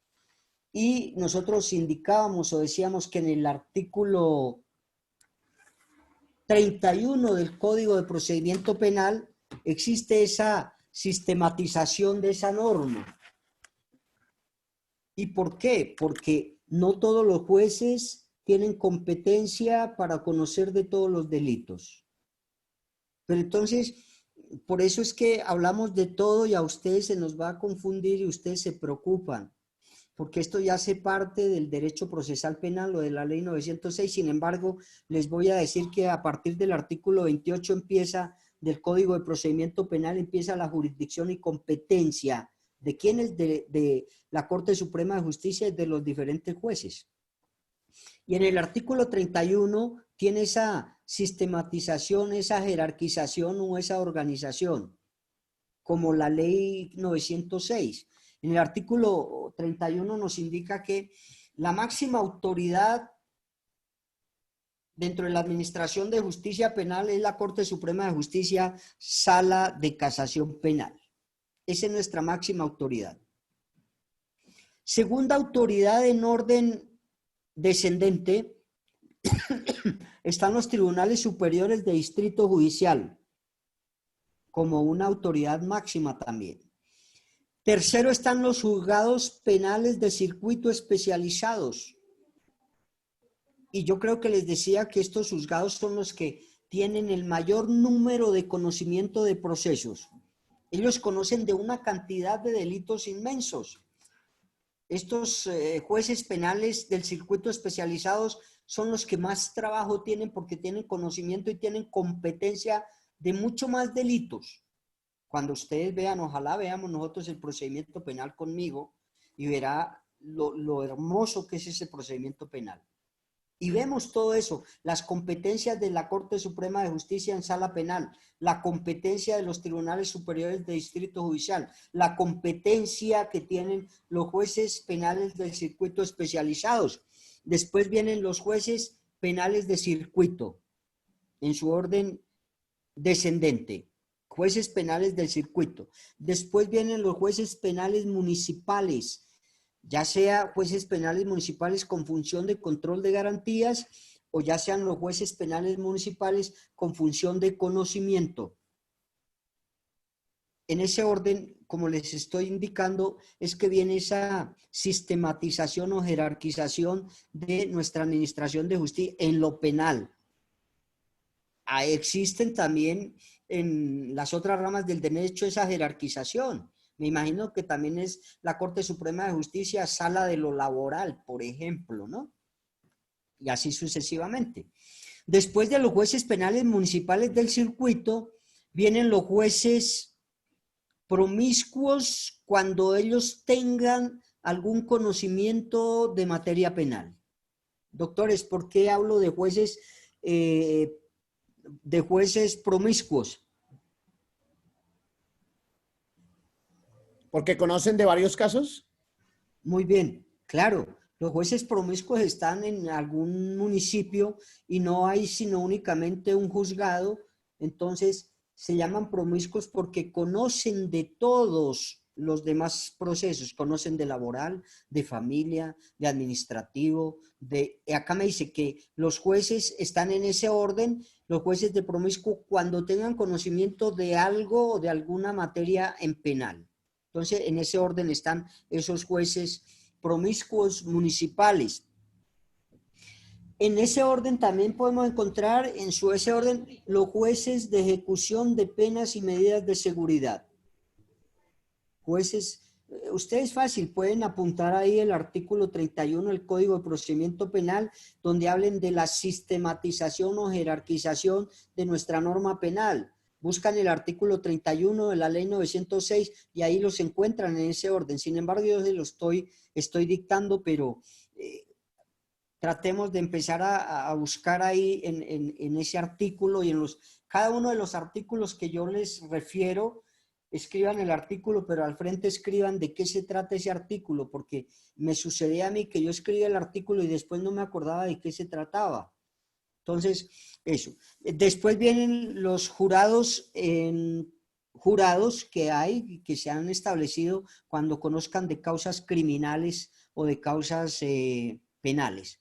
Y nosotros indicábamos o decíamos que en el artículo 31 del Código de Procedimiento Penal existe esa sistematización de esa norma. ¿Y por qué? Porque no todos los jueces tienen competencia para conocer de todos los delitos. Pero entonces, por eso es que hablamos de todo y a ustedes se nos va a confundir y ustedes se preocupan, porque esto ya hace parte del derecho procesal penal o de la ley 906. Sin embargo, les voy a decir que a partir del artículo 28 del Código de Procedimiento Penal empieza la jurisdicción y competencia de quienes de la Corte Suprema de Justicia y de los diferentes jueces. Y en el artículo 31 tiene esa sistematización, esa jerarquización o esa organización, como la ley 906. En el artículo 31 nos indica que la máxima autoridad dentro de la Administración de Justicia Penal es la Corte Suprema de Justicia, Sala de Casación Penal. Esa es nuestra máxima autoridad. Segunda autoridad en orden descendente están los tribunales superiores de distrito judicial, como una autoridad máxima también. Tercero están los juzgados penales de circuito especializados. Y yo creo que les decía que estos juzgados son los que tienen el mayor número de conocimiento de procesos. Ellos conocen de una cantidad de delitos inmensos. Estos jueces penales del circuito especializados son los que más trabajo tienen porque tienen conocimiento y tienen competencia de mucho más delitos. Cuando ustedes vean, ojalá veamos nosotros el procedimiento penal conmigo y verá lo hermoso que es ese procedimiento penal. Y vemos todo eso, las competencias de la Corte Suprema de Justicia en sala penal, la competencia de los tribunales superiores de distrito judicial, la competencia que tienen los jueces penales del circuito especializados. Después vienen los jueces penales de circuito, en su orden descendente, jueces penales del circuito. Después vienen los jueces penales municipales, ya sea jueces penales municipales con función de control de garantías o ya sean los jueces penales municipales con función de conocimiento. En ese orden, como les estoy indicando, es que viene esa sistematización o jerarquización de nuestra administración de justicia en lo penal. Existen también en las otras ramas del derecho esa jerarquización. Me imagino que también es la Corte Suprema de Justicia, sala de lo laboral, por ejemplo, ¿no? Y así sucesivamente. Después de los jueces penales municipales del circuito, vienen los jueces promiscuos cuando ellos tengan algún conocimiento de materia penal. Doctores, ¿por qué hablo de jueces promiscuos? ¿Porque conocen de varios casos? Muy bien, claro. Los jueces promiscuos están en algún municipio y no hay sino únicamente un juzgado, entonces se llaman promiscuos porque conocen de todos los demás procesos, conocen de laboral, de familia, de administrativo, acá me dice que los jueces están en ese orden, los jueces de promiscuo cuando tengan conocimiento de algo o de alguna materia en penal. Entonces, en ese orden están esos jueces promiscuos municipales. En ese orden también podemos encontrar, ese orden, los jueces de ejecución de penas y medidas de seguridad. Jueces Ustedes fácil, pueden apuntar ahí el artículo 31 del Código de Procedimiento Penal, donde hablen de la sistematización o jerarquización de nuestra norma penal. Buscan el artículo 31 de la Ley 906 y ahí los encuentran en ese orden. Sin embargo, yo se lo estoy dictando, pero tratemos de empezar a buscar ahí en ese artículo y en cada uno de los artículos que yo les refiero. Escriban el artículo, pero al frente escriban de qué se trata ese artículo, porque me sucedía a mí que yo escribía el artículo y después no me acordaba de qué se trataba. Entonces, eso. Después vienen los jurados que hay, que se han establecido cuando conozcan de causas criminales o de causas penales.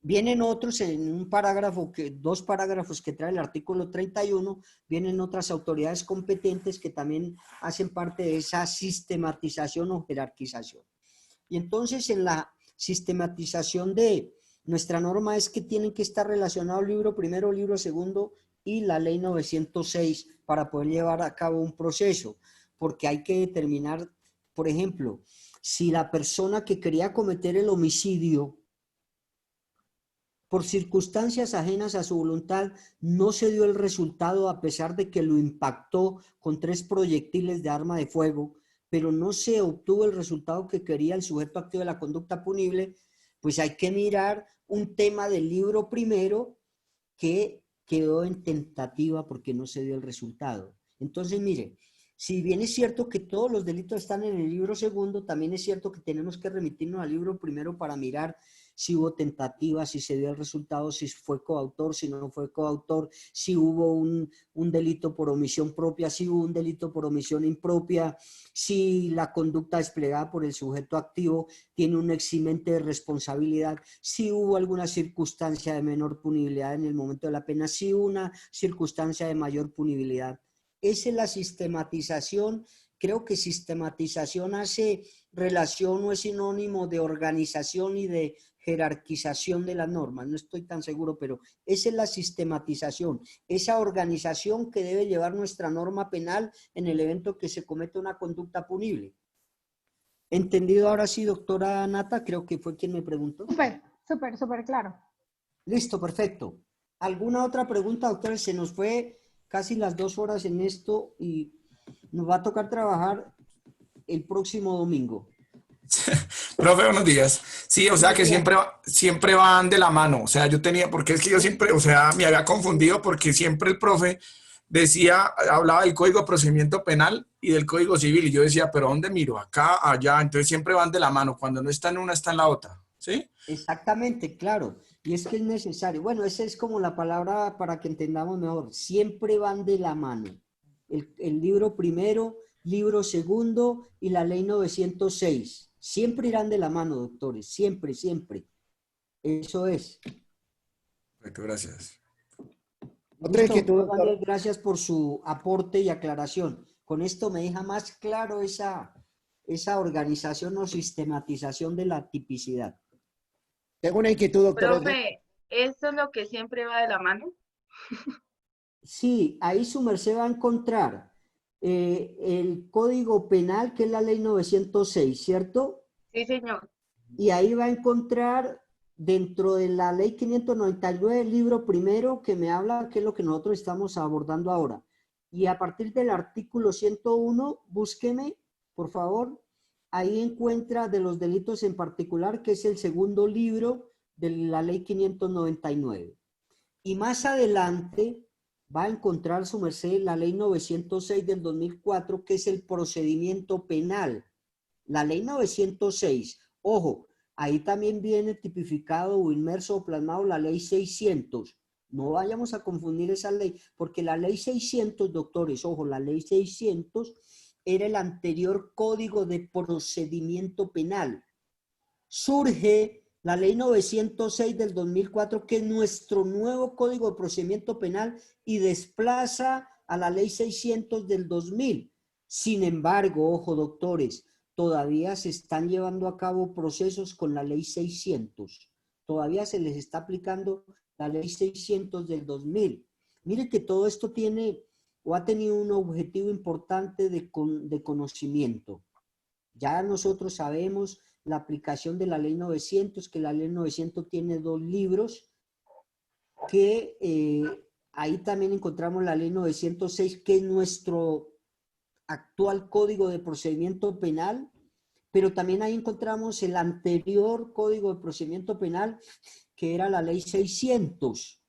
Vienen otros en un parágrafo, dos parágrafos que trae el artículo 31, vienen otras autoridades competentes que también hacen parte de esa sistematización o jerarquización. Y entonces en la sistematización de nuestra norma es que tienen que estar relacionados libro primero, libro segundo y la ley 906 para poder llevar a cabo un proceso, porque hay que determinar, por ejemplo, si la persona que quería cometer el homicidio por circunstancias ajenas a su voluntad, no se dio el resultado a pesar de que lo impactó con 3 proyectiles de arma de fuego, pero no se obtuvo el resultado que quería el sujeto activo de la conducta punible, pues hay que mirar un tema del libro primero que quedó en tentativa porque no se dio el resultado. Entonces, mire, si bien es cierto que todos los delitos están en el libro segundo, también es cierto que tenemos que remitirnos al libro primero para mirar si hubo tentativa, si se dio el resultado, si fue coautor, si no fue coautor, si hubo un delito por omisión propia, si hubo un delito por omisión impropia, si la conducta desplegada por el sujeto activo tiene un eximente de responsabilidad, si hubo alguna circunstancia de menor punibilidad en el momento de la pena, si hubo una circunstancia de mayor punibilidad. Esa es la sistematización. Creo que sistematización hace relación o es sinónimo de organización y de jerarquización de las normas, no estoy tan seguro, pero esa es la sistematización, esa organización que debe llevar nuestra norma penal en el evento que se cometa una conducta punible. ¿Entendido ahora sí, doctora Nata? Creo que fue quien me preguntó. Súper claro. Listo, perfecto. ¿Alguna otra pregunta, doctora? Se nos fue casi las 2 horas en esto y nos va a tocar trabajar el próximo domingo. Profe, buenos días. Sí, o sea que siempre van de la mano. O sea, yo tenía, porque es que yo siempre, o sea, me había confundido porque siempre el profe hablaba del Código de Procedimiento Penal y del Código Civil. Y yo decía, ¿pero dónde miro? Acá, allá. Entonces siempre van de la mano. Cuando no está en una, está en la otra. ¿Sí? Exactamente, claro. Y es que es necesario. Bueno, esa es como la palabra para que entendamos mejor. Siempre van de la mano. El libro primero, libro segundo y la ley 906. Siempre irán de la mano, doctores. Siempre, siempre. Eso es. Perfecto, gracias. Otra inquietud, doctor. Gracias por su aporte y aclaración. Con esto me deja más claro esa organización o sistematización de la tipicidad. Tengo una inquietud, doctor. Profe, ¿esto es lo que siempre va de la mano? Sí, ahí su merced va a encontrar el Código Penal, que es la ley 906, ¿cierto? Sí, señor. Y ahí va a encontrar dentro de la ley 599 el libro primero que me habla, que es lo que nosotros estamos abordando ahora. Y a partir del artículo 101, búsqueme, por favor, ahí encuentra de los delitos en particular, que es el segundo libro de la ley 599. Y más adelante va a encontrar su merced la ley 906 del 2004, que es el procedimiento penal. La ley 906, ojo, ahí también viene tipificado o inmerso o plasmado la ley 600. No vayamos a confundir esa ley, porque la ley 600, doctores, ojo, la ley 600 era el anterior Código de Procedimiento Penal. Surge la ley 906 del 2004, que es nuestro nuevo Código de Procedimiento Penal, y desplaza a la ley 600 del 2000. Sin embargo, ojo, doctores, todavía se están llevando a cabo procesos con la ley 600. Todavía se les está aplicando la ley 600 del 2000. Mire que todo esto tiene o ha tenido un objetivo importante de conocimiento. Ya nosotros sabemos la aplicación de la ley 900, que la ley 900 tiene 2 libros, que ahí también encontramos la ley 906, que es nuestro actual Código de Procedimiento Penal, pero también ahí encontramos el anterior Código de Procedimiento Penal, que era la ley 600.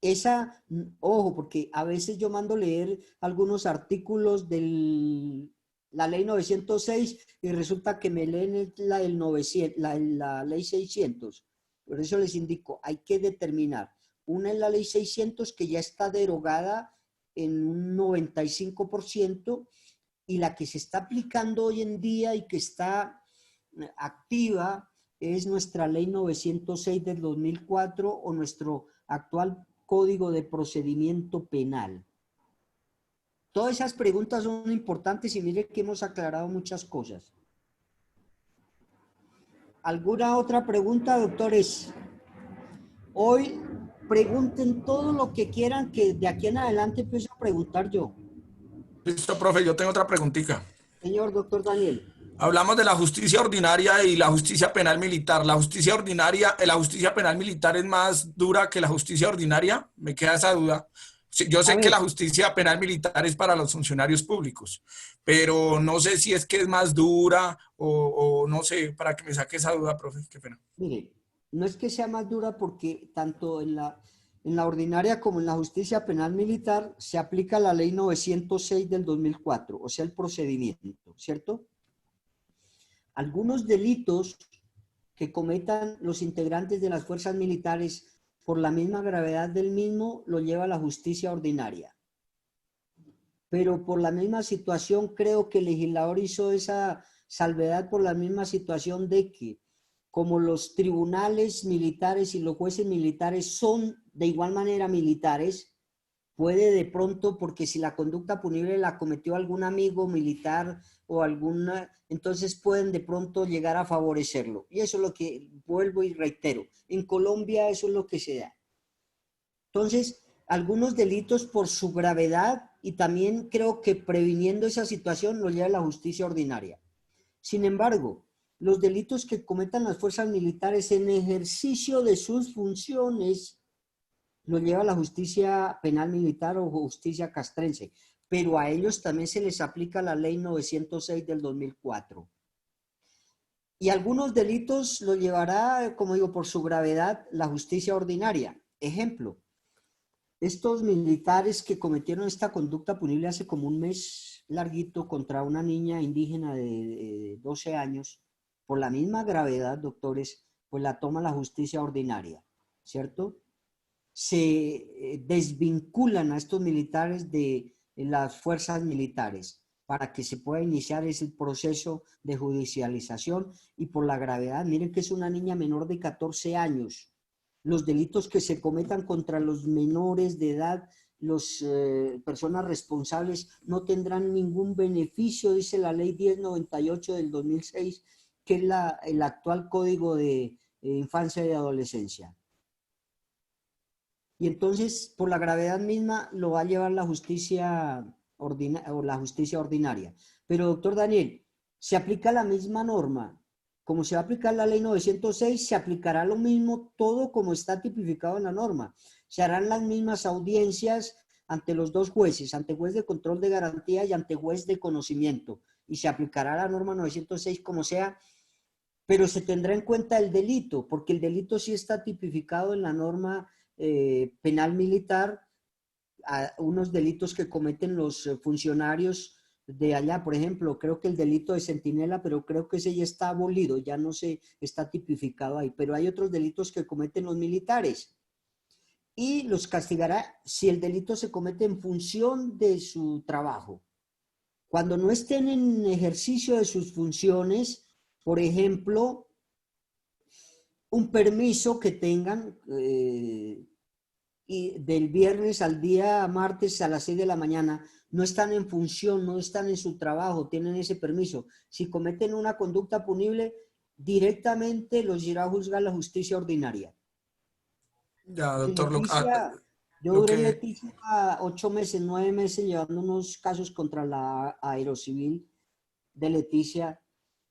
Esa, ojo, porque a veces yo mando leer algunos artículos de la ley 906 y resulta que me leen la ley 600. Por eso les indico, hay que determinar. Una es la ley 600, que ya está derogada en un 95%, y la que se está aplicando hoy en día y que está activa es nuestra ley 906 del 2004 o nuestro actual Código de Procedimiento Penal. Todas esas preguntas son importantes y mire que hemos aclarado muchas cosas. ¿Alguna otra pregunta, doctores? Hoy pregunten todo lo que quieran, que de aquí en adelante empiezo a preguntar yo. Listo, profe, yo tengo otra preguntita. Señor doctor Daniel. Hablamos de la justicia ordinaria y la justicia penal militar. ¿La justicia ordinaria, la justicia penal militar es más dura que la justicia ordinaria? Me queda esa duda. Yo sé que la justicia penal militar es para los funcionarios públicos, pero no sé si es que es más dura o no sé, para que me saque esa duda, profe. Qué pena. Mire, no es que sea más dura porque tanto en la ordinaria como en la justicia penal militar se aplica la ley 906 del 2004, o sea, el procedimiento, ¿cierto? Algunos delitos que cometan los integrantes de las fuerzas militares por la misma gravedad del mismo lo lleva a la justicia ordinaria. Pero por la misma situación creo que el legislador hizo esa salvedad por la misma situación de que como los tribunales militares y los jueces militares son de igual manera militares, puede de pronto, porque si la conducta punible la cometió algún amigo militar o alguna, entonces pueden de pronto llegar a favorecerlo. Y eso es lo que vuelvo y reitero. En Colombia eso es lo que se da. Entonces, algunos delitos por su gravedad y también creo que previniendo esa situación lo lleva a la justicia ordinaria. Sin embargo, los delitos que cometan las fuerzas militares en ejercicio de sus funciones lo lleva a la justicia penal militar o justicia castrense, pero a ellos también se les aplica la ley 906 del 2004. Y algunos delitos lo llevará, como digo, por su gravedad, la justicia ordinaria. Ejemplo, estos militares que cometieron esta conducta punible hace como un mes larguito contra una niña indígena de 12 años, por la misma gravedad, doctores, pues la toma la justicia ordinaria, ¿cierto? Se desvinculan a estos militares de las fuerzas militares para que se pueda iniciar ese proceso de judicialización y por la gravedad, miren que es una niña menor de 14 años. Los delitos que se cometan contra los menores de edad, las personas responsables no tendrán ningún beneficio, dice la ley 1098 del 2006, que es el actual Código de Infancia y Adolescencia. Y entonces, por la gravedad misma, lo va a llevar la justicia ordinaria. Pero, doctor Daniel, se aplica la misma norma. Como se va a aplicar la ley 906, se aplicará lo mismo todo como está tipificado en la norma. Se harán las mismas audiencias ante los dos jueces, ante juez de control de garantía y ante juez de conocimiento. Y se aplicará la norma 906 como sea, pero se tendrá en cuenta el delito, porque el delito sí está tipificado en la norma penal militar, a unos delitos que cometen los funcionarios de allá. Por ejemplo, creo que el delito de centinela, pero creo que ese ya está abolido, ya no se está tipificado ahí, pero hay otros delitos que cometen los militares y los castigará si el delito se comete en función de su trabajo. Cuando no estén en ejercicio de sus funciones, por ejemplo, un permiso que tengan y del viernes al día martes a las 6 de la mañana, no están en función, no están en su trabajo, tienen ese permiso. Si cometen una conducta punible, directamente los irá a juzgar la justicia ordinaria. Ya, doctor Leticia, yo duré en Leticia 8 meses, 9 meses llevando unos casos contra la Aerocivil de Leticia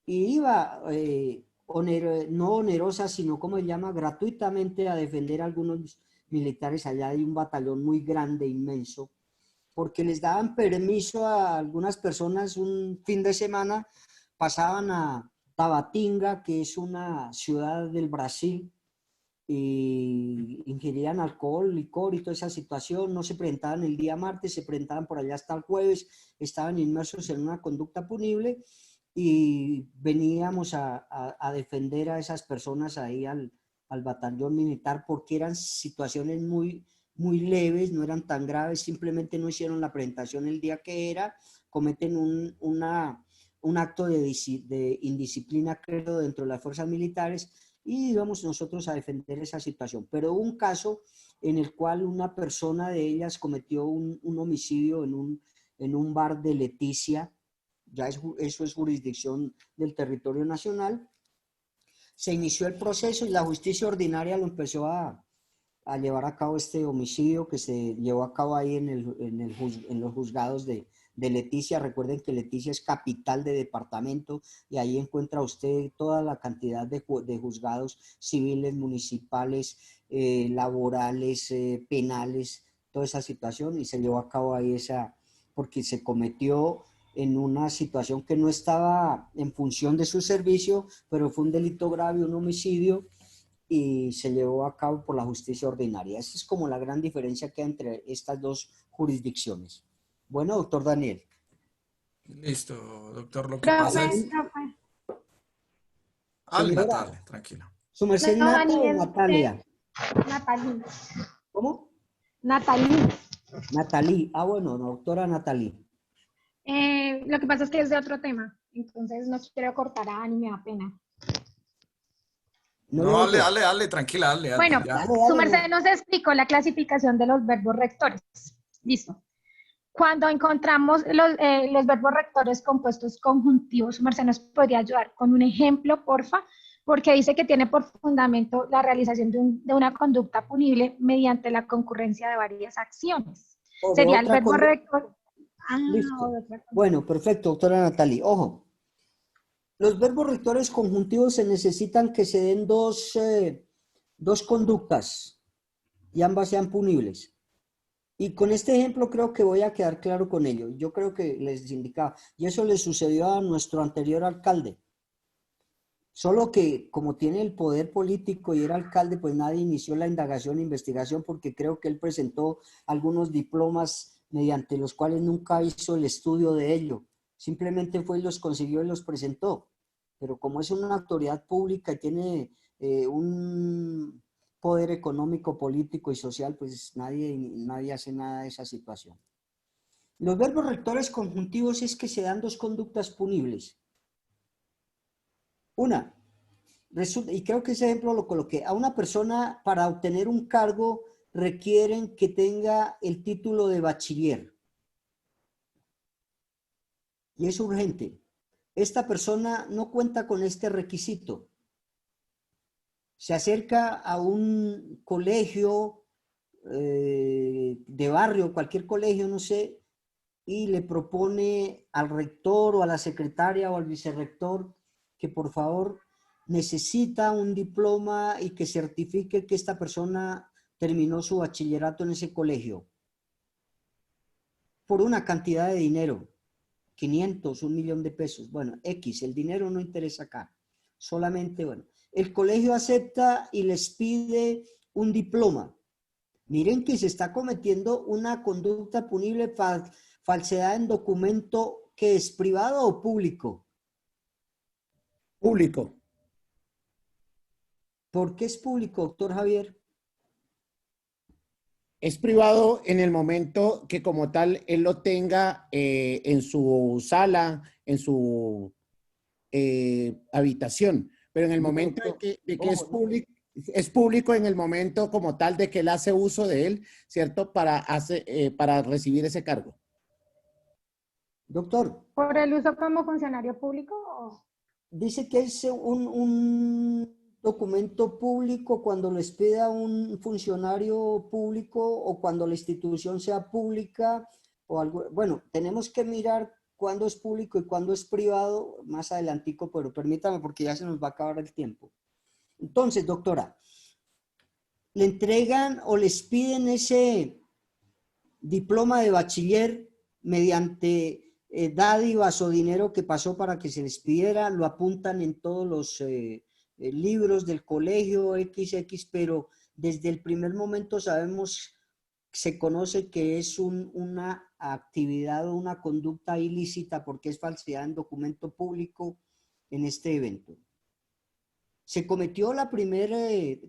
y iba no onerosa, sino como se llama, gratuitamente a defender a algunos militares allá. Hay un batallón muy grande, inmenso, porque les daban permiso a algunas personas un fin de semana, pasaban a Tabatinga, que es una ciudad del Brasil, y ingerían alcohol, licor y toda esa situación. No se presentaban el día martes, se presentaban por allá hasta el jueves, estaban inmersos en una conducta punible y veníamos a defender a esas personas ahí al batallón militar, porque eran situaciones muy leves, no eran tan graves, simplemente no hicieron la presentación el día que era, cometen un acto de indisciplina, creo, dentro de las fuerzas militares, y íbamos nosotros a defender esa situación. Pero hubo un caso en el cual una persona de ellas cometió un homicidio en un bar de Leticia, ya eso es jurisdicción del territorio nacional. Se inició el proceso y la justicia ordinaria lo empezó a llevar a cabo, este homicidio que se llevó a cabo ahí en los juzgados de Leticia. Recuerden que Leticia es capital de departamento y ahí encuentra usted toda la cantidad de juzgados civiles, municipales, laborales, penales, toda esa situación, y se llevó a cabo ahí porque se cometió en una situación que no estaba en función de su servicio, pero fue un delito grave, un homicidio, y se llevó a cabo por la justicia ordinaria. Esa es como la gran diferencia que hay entre estas dos jurisdicciones. Bueno, doctor Daniel. Listo, doctor. Lo que pasa es... Natalia, tranquila. ¿Su merced es Nata o Natalia? Natalie. ¿Cómo? Natalie. Natalie. Ah, bueno, doctora Natalie. Lo que pasa es que es de otro tema, entonces no quiero cortar a Ani, me da pena. No, dale, tranquila, dale. Bueno, ya. su merced nos explicó la clasificación de los verbos rectores. Listo. Cuando encontramos los verbos rectores compuestos conjuntivos, su merced nos podría ayudar con un ejemplo, porfa, porque dice que tiene por fundamento la realización de una conducta punible mediante la concurrencia de varias acciones. Sería el verbo rector. Listo. Bueno, perfecto, doctora Natalie. Ojo. Los verbos rectores conjuntivos se necesitan que se den dos conductas y ambas sean punibles. Y con este ejemplo creo que voy a quedar claro con ello. Yo creo que les indicaba, y eso le sucedió a nuestro anterior alcalde. Solo que como tiene el poder político y era alcalde, pues nadie inició la indagación e investigación, porque creo que él presentó algunos diplomas mediante los cuales nunca hizo el estudio de ello. Simplemente fue y los consiguió y los presentó. Pero como es una autoridad pública y tiene un poder económico, político y social, pues nadie hace nada de esa situación. Los verbos rectores conjuntivos es que se dan dos conductas punibles. Una, y creo que ese ejemplo lo coloqué, a una persona para obtener un cargo requieren que tenga el título de bachiller. Y es urgente. Esta persona no cuenta con este requisito. Se acerca a un colegio de barrio, cualquier colegio, no sé, y le propone al rector o a la secretaria o al vicerrector que por favor necesita un diploma y que certifique que esta persona terminó su bachillerato en ese colegio por una cantidad de dinero, 500, 1 millón de pesos. Bueno, X, el dinero no interesa acá. Solamente, bueno, el colegio acepta y les pide un diploma. Miren que se está cometiendo una conducta punible, falsedad en documento, que es privado o público. Público. ¿Por qué es público, doctor Javier? Es privado en el momento que como tal él lo tenga en su sala, en su habitación, pero en el momento de que es público en el momento como tal de que él hace uso de él, ¿cierto? Para recibir ese cargo. Doctor. ¿Por el uso como funcionario público? ¿O? Dice que es un documento público cuando les pida un funcionario público o cuando la institución sea pública o algo. Bueno, tenemos que mirar cuándo es público y cuándo es privado más adelantico, pero permítame porque ya se nos va a acabar el tiempo. Entonces, doctora, le entregan o les piden ese diploma de bachiller mediante dádivas o dinero que pasó para que se les pidiera, lo apuntan en todos los libros del colegio XX, pero desde el primer momento sabemos, se conoce que es una actividad o una conducta ilícita porque es falsedad en documento público en este evento. Se cometió la primera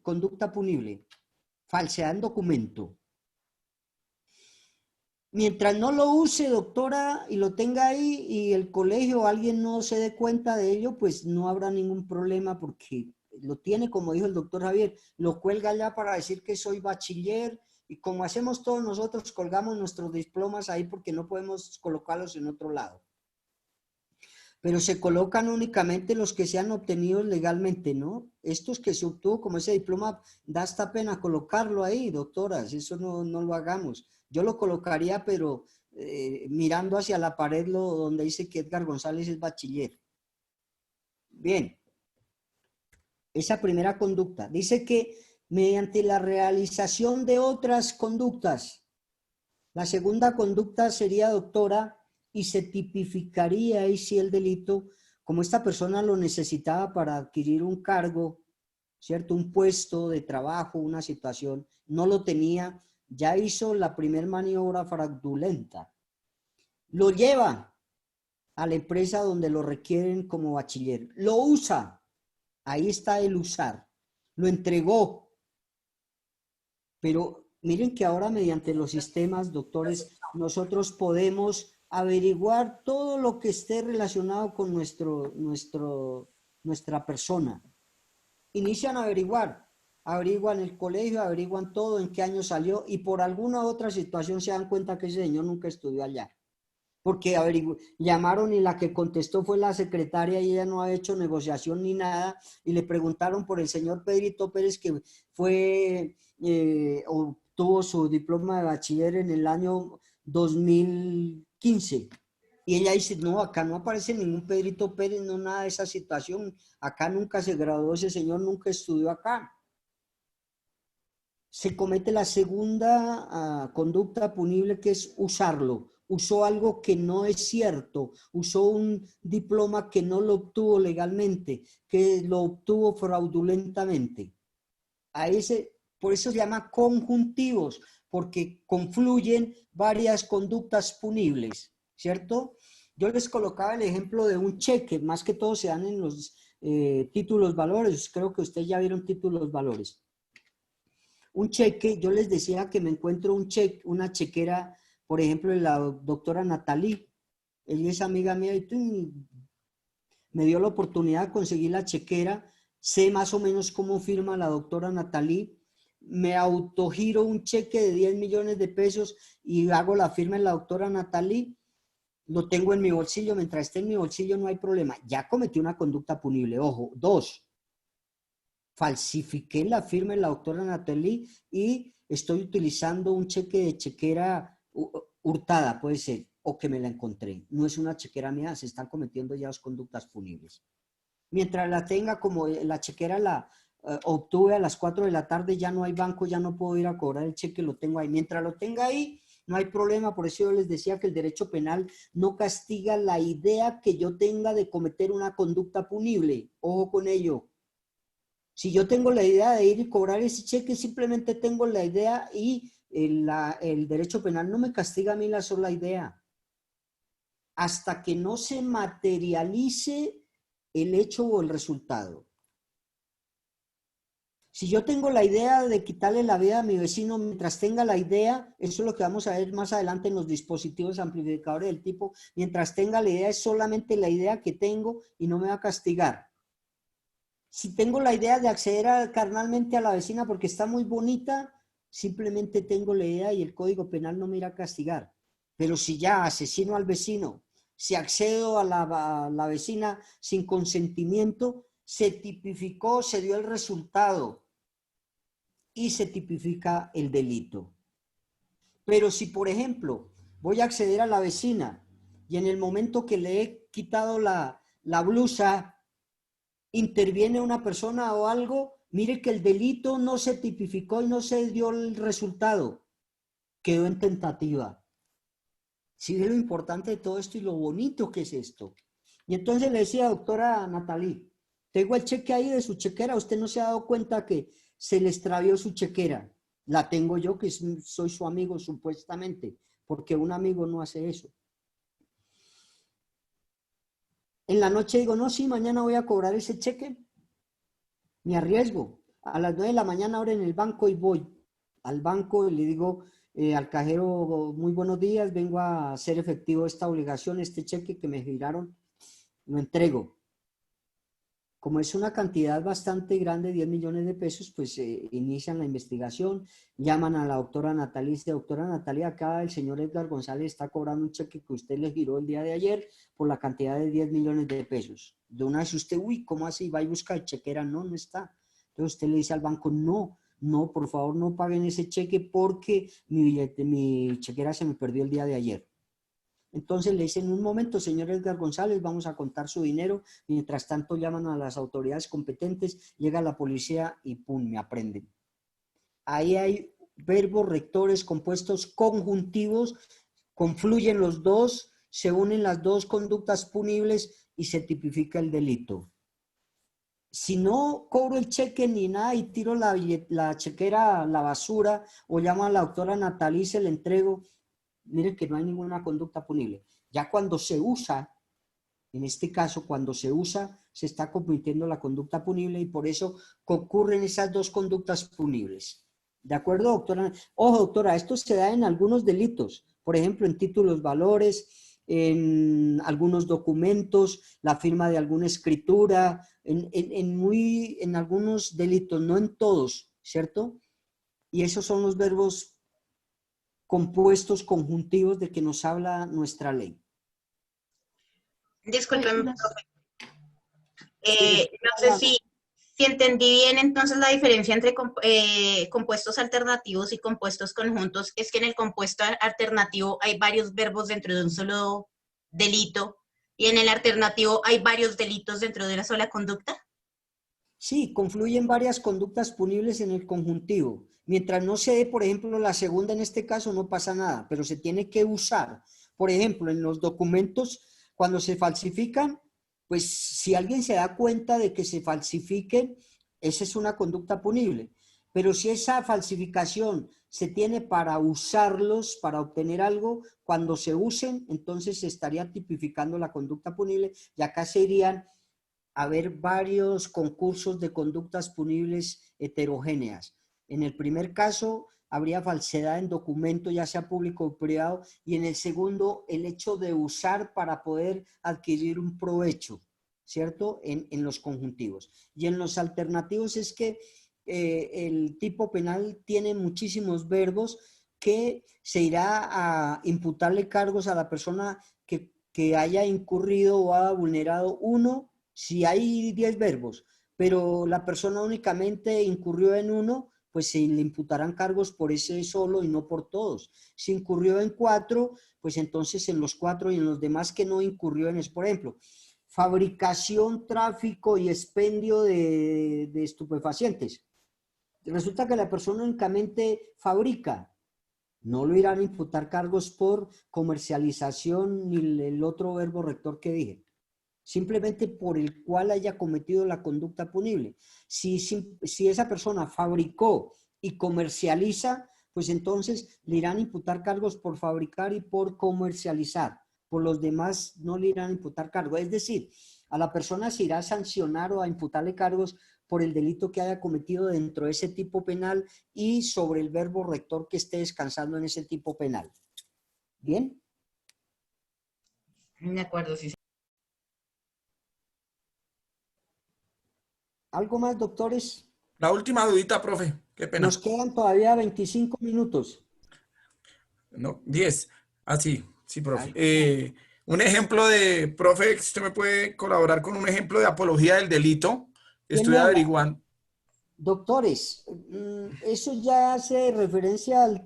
conducta punible, falsedad en documento. Mientras no lo use, doctora, y lo tenga ahí y el colegio o alguien no se dé cuenta de ello, pues no habrá ningún problema porque lo tiene, como dijo el doctor Javier, lo cuelga ya para decir que soy bachiller y como hacemos todos nosotros, colgamos nuestros diplomas ahí porque no podemos colocarlos en otro lado. Pero se colocan únicamente los que se han obtenido legalmente, ¿no? Estos que se obtuvo como ese diploma, da hasta pena colocarlo ahí, doctoras, eso no lo hagamos. Yo lo colocaría, pero mirando hacia la pared donde dice que Edgar González es bachiller. Bien, esa primera conducta. Dice que mediante la realización de otras conductas, la segunda conducta sería, doctora, y se tipificaría ahí sí el delito, como esta persona lo necesitaba para adquirir un cargo, ¿cierto? Un puesto de trabajo, una situación, no lo tenía, ya hizo la primer maniobra fraudulenta. Lo lleva a la empresa donde lo requieren como bachiller. Lo usa, ahí está el usar. Lo entregó. Pero miren que ahora mediante los sistemas, doctores, nosotros podemos averiguar todo lo que esté relacionado con nuestra persona. Inician a averiguan el colegio, averiguan todo, en qué año salió y por alguna otra situación se dan cuenta que ese señor nunca estudió allá. Porque llamaron y la que contestó fue la secretaria y ella no ha hecho negociación ni nada y le preguntaron por el señor Pedrito Pérez que fue, obtuvo su diploma de bachiller en el año 2015. Y ella dice, no, acá no aparece ningún Pedrito Pérez, no nada de esa situación. Acá nunca se graduó ese señor, nunca estudió acá. Se comete la segunda conducta punible que es usarlo. Usó algo que no es cierto, usó un diploma que no lo obtuvo legalmente, que lo obtuvo fraudulentamente. Por eso se llama conjuntivos, porque confluyen varias conductas punibles, ¿cierto? Yo les colocaba el ejemplo de un cheque, más que todo se dan en los títulos valores, creo que ustedes ya vieron títulos valores. Un cheque, yo les decía que me encuentro una chequera, por ejemplo, de la doctora Natalie, ella es amiga mía y me dio la oportunidad de conseguir la chequera, sé más o menos cómo firma la doctora Natalie, me autogiro un cheque de 10 millones de pesos y hago la firma en la doctora Natalie, lo tengo en mi bolsillo, mientras esté en mi bolsillo no hay problema. Ya cometí una conducta punible, ojo. 2, falsifiqué la firma en la doctora Natalie y estoy utilizando un cheque de chequera hurtada, puede ser, o que me la encontré. No es una chequera mía, se están cometiendo ya 2 conductas punibles. Mientras la tenga, como la chequera la obtuve a las 4 de la tarde, ya no hay banco, ya no puedo ir a cobrar el cheque, lo tengo ahí. Mientras lo tenga ahí, no hay problema. Por eso yo les decía que el derecho penal no castiga la idea que yo tenga de cometer una conducta punible. Ojo con ello. Si yo tengo la idea de ir y cobrar ese cheque, simplemente tengo la idea y el derecho penal no me castiga a mí la sola idea. Hasta que no se materialice el hecho o el resultado. Si yo tengo la idea de quitarle la vida a mi vecino, mientras tenga la idea, eso es lo que vamos a ver más adelante en los dispositivos amplificadores del tipo, mientras tenga la idea, es solamente la idea que tengo y no me va a castigar. Si tengo la idea de acceder carnalmente a la vecina porque está muy bonita, simplemente tengo la idea y el Código Penal no me irá a castigar. Pero si ya asesino al vecino, si accedo a la vecina sin consentimiento, se tipificó, se dio el resultado y se tipifica el delito. Pero si, por ejemplo, voy a acceder a la vecina y en el momento que le he quitado la blusa, interviene una persona o algo, mire que el delito no se tipificó y no se dio el resultado, quedó en tentativa. ¿Sí ve lo importante de todo esto y lo bonito que es esto? Y entonces le decía, doctora Natalie, tengo el cheque ahí de su chequera, usted no se ha dado cuenta que se le extravió su chequera. La tengo yo, que soy su amigo supuestamente, porque un amigo no hace eso. En la noche digo, no, sí, mañana voy a cobrar ese cheque. Me arriesgo. A las 9 de la mañana abren el banco y voy al banco y le digo al cajero, muy buenos días, vengo a hacer efectivo esta obligación, este cheque que me giraron, lo entrego. Como es una cantidad bastante grande, 10 millones de pesos, pues inician la investigación, llaman a la doctora Natalia y dice, doctora Natalia, acá el señor Edgar González está cobrando un cheque que usted le giró el día de ayer por la cantidad de 10 millones de pesos. De una vez usted, uy, ¿cómo así? Va y busca el chequera, no, no está. Entonces usted le dice al banco, no, por favor no paguen ese cheque porque mi chequera se me perdió el día de ayer. Entonces le dicen, un momento, señor Edgar González, vamos a contar su dinero. Mientras tanto llaman a las autoridades competentes, llega la policía y ¡pum!, me aprenden. Ahí hay verbos rectores compuestos conjuntivos, confluyen los dos, se unen las dos conductas punibles y se tipifica el delito. Si no cobro el cheque ni nada y tiro la chequera a la basura o llamo a la doctora Natalie y se le entrego, miren que no hay ninguna conducta punible. Ya cuando se usa, en este caso, cuando se usa, se está cometiendo la conducta punible y por eso concurren esas dos conductas punibles. ¿De acuerdo, doctora? Ojo, doctora, esto se da en algunos delitos, por ejemplo, en títulos, valores, en algunos documentos, la firma de alguna escritura, en algunos delitos, no en todos, ¿cierto? Y esos son los verbos compuestos conjuntivos de que nos habla nuestra ley. Discúlpeme, profe. No sé si entendí bien, entonces la diferencia entre compuestos alternativos y compuestos conjuntos es que en el compuesto alternativo hay varios verbos dentro de un solo delito y en el alternativo hay varios delitos dentro de una sola conducta. Sí, confluyen varias conductas punibles en el conjuntivo. Mientras no se dé, por ejemplo, la segunda en este caso, no pasa nada, pero se tiene que usar. Por ejemplo, en los documentos, cuando se falsifican, pues si alguien se da cuenta de que se falsifiquen, esa es una conducta punible. Pero si esa falsificación se tiene para usarlos, para obtener algo, cuando se usen, entonces se estaría tipificando la conducta punible y acá se irían a haber varios concursos de conductas punibles heterogéneas. En el primer caso, habría falsedad en documento, ya sea público o privado, y en el segundo, el hecho de usar para poder adquirir un provecho, ¿cierto? En los conjuntivos. Y en los alternativos es que el tipo penal tiene muchísimos verbos que se irá a imputarle cargos a la persona que haya incurrido o haya vulnerado uno, si hay 10 verbos, pero la persona únicamente incurrió en uno, pues se le imputarán cargos por ese solo y no por todos. Si incurrió en 4, pues entonces en los 4 y en los demás que no incurrió en eso. Por ejemplo, fabricación, tráfico y expendio de estupefacientes. Resulta que la persona únicamente fabrica. No lo irán a imputar cargos por comercialización ni el otro verbo rector que dije. Simplemente por el cual haya cometido la conducta punible. Si esa persona fabricó y comercializa, pues entonces le irán a imputar cargos por fabricar y por comercializar. Por los demás no le irán a imputar cargos. Es decir, a la persona se irá a sancionar o a imputarle cargos por el delito que haya cometido dentro de ese tipo penal y sobre el verbo rector que esté descansando en ese tipo penal. ¿Bien? De acuerdo, sí. ¿Algo más, doctores? La última dudita, profe. Qué pena. Nos quedan todavía 25 minutos. No, 10. Ah, sí, profe. Un ejemplo de, profe, ¿usted me puede colaborar con un ejemplo de apología del delito? Estoy averiguando. Doctores, eso ya hace referencia al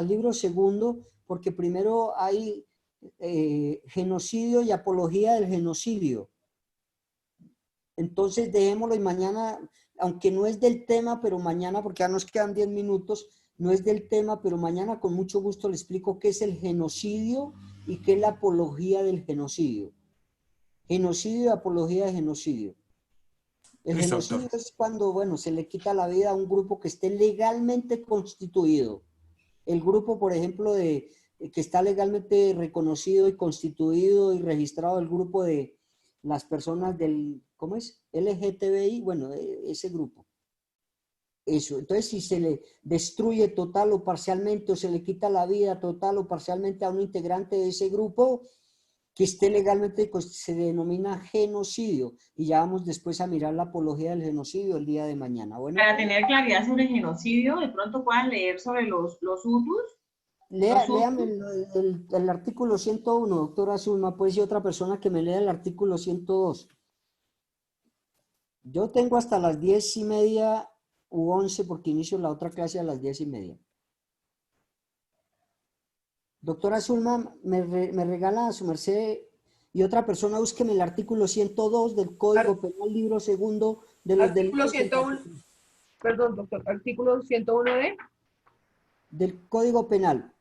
libro segundo, porque primero hay genocidio y apología del genocidio. Entonces dejémoslo y mañana, aunque no es del tema, pero mañana, porque ya nos quedan 10 minutos, no es del tema, pero mañana con mucho gusto le explico qué es el genocidio y qué es la apología del genocidio. Genocidio y apología de genocidio. El genocidio es cuando, bueno, se le quita la vida a un grupo que esté legalmente constituido. El grupo, por ejemplo, que está legalmente reconocido y constituido y registrado, el grupo de las personas del, ¿cómo es? LGTBI, bueno, ese grupo. Eso, entonces si se le destruye total o parcialmente o se le quita la vida total o parcialmente a un integrante de ese grupo que esté legalmente, pues se denomina genocidio y ya vamos después a mirar la apología del genocidio el día de mañana. Bueno, para tener claridad sobre el genocidio, de pronto puedan leer sobre los hutus. Léame el artículo 101, doctora Zulma, pues y otra persona que me lea el artículo 102. Yo tengo hasta las 10:30 u 11 porque inicio la otra clase a las 10:30. Doctora Zulma, me regala a su merced y otra persona, búsqueme el artículo 102 del Código Penal, libro segundo de los delitos. 101, perdón, doctor, artículo 101 del Código Penal.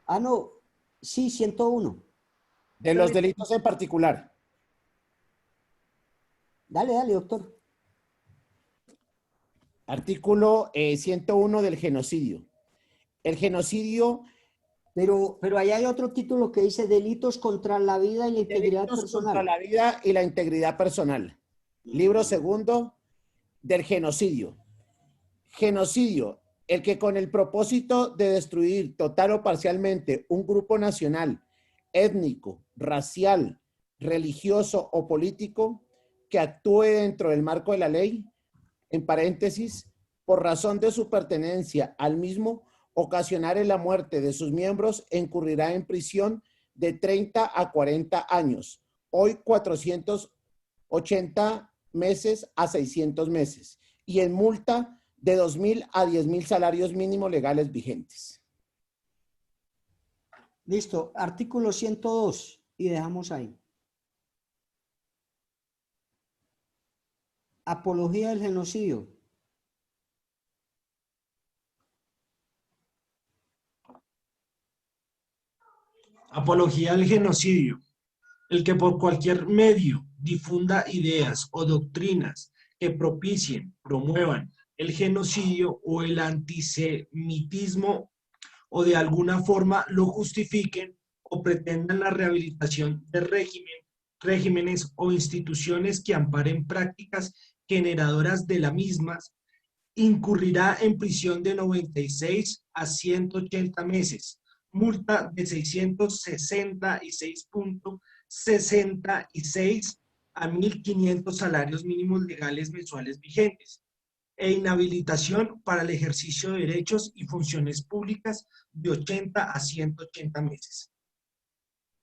Ah, no, sí, 101. De los delitos en particular. Dale, doctor. Artículo 101 del genocidio. El genocidio... Pero ahí hay otro título que dice delitos contra la vida y la integridad personal. Contra la vida y la integridad personal. Libro segundo del genocidio. Genocidio, el que con el propósito de destruir total o parcialmente un grupo nacional, étnico, racial, religioso o político que actúe dentro del marco de la ley, en paréntesis, por razón de su pertenencia al mismo, ocasionar en la muerte de sus miembros, incurrirá en prisión de 30 a 40 años, hoy 480 meses a 600 meses, y en multa de 2.000 a 10.000 salarios mínimos legales vigentes. Listo, artículo 102, y dejamos ahí. Apología del genocidio. Apología del genocidio. El que por cualquier medio difunda ideas o doctrinas que propicien, promuevan el genocidio o el antisemitismo o de alguna forma lo justifiquen o pretendan la rehabilitación de regímenes o instituciones que amparen prácticas generadoras de las mismas, incurrirá en prisión de 96 a 180 meses, multa de 666.66 a 1.500 salarios mínimos legales mensuales vigentes, e inhabilitación para el ejercicio de derechos y funciones públicas de 80 a 180 meses.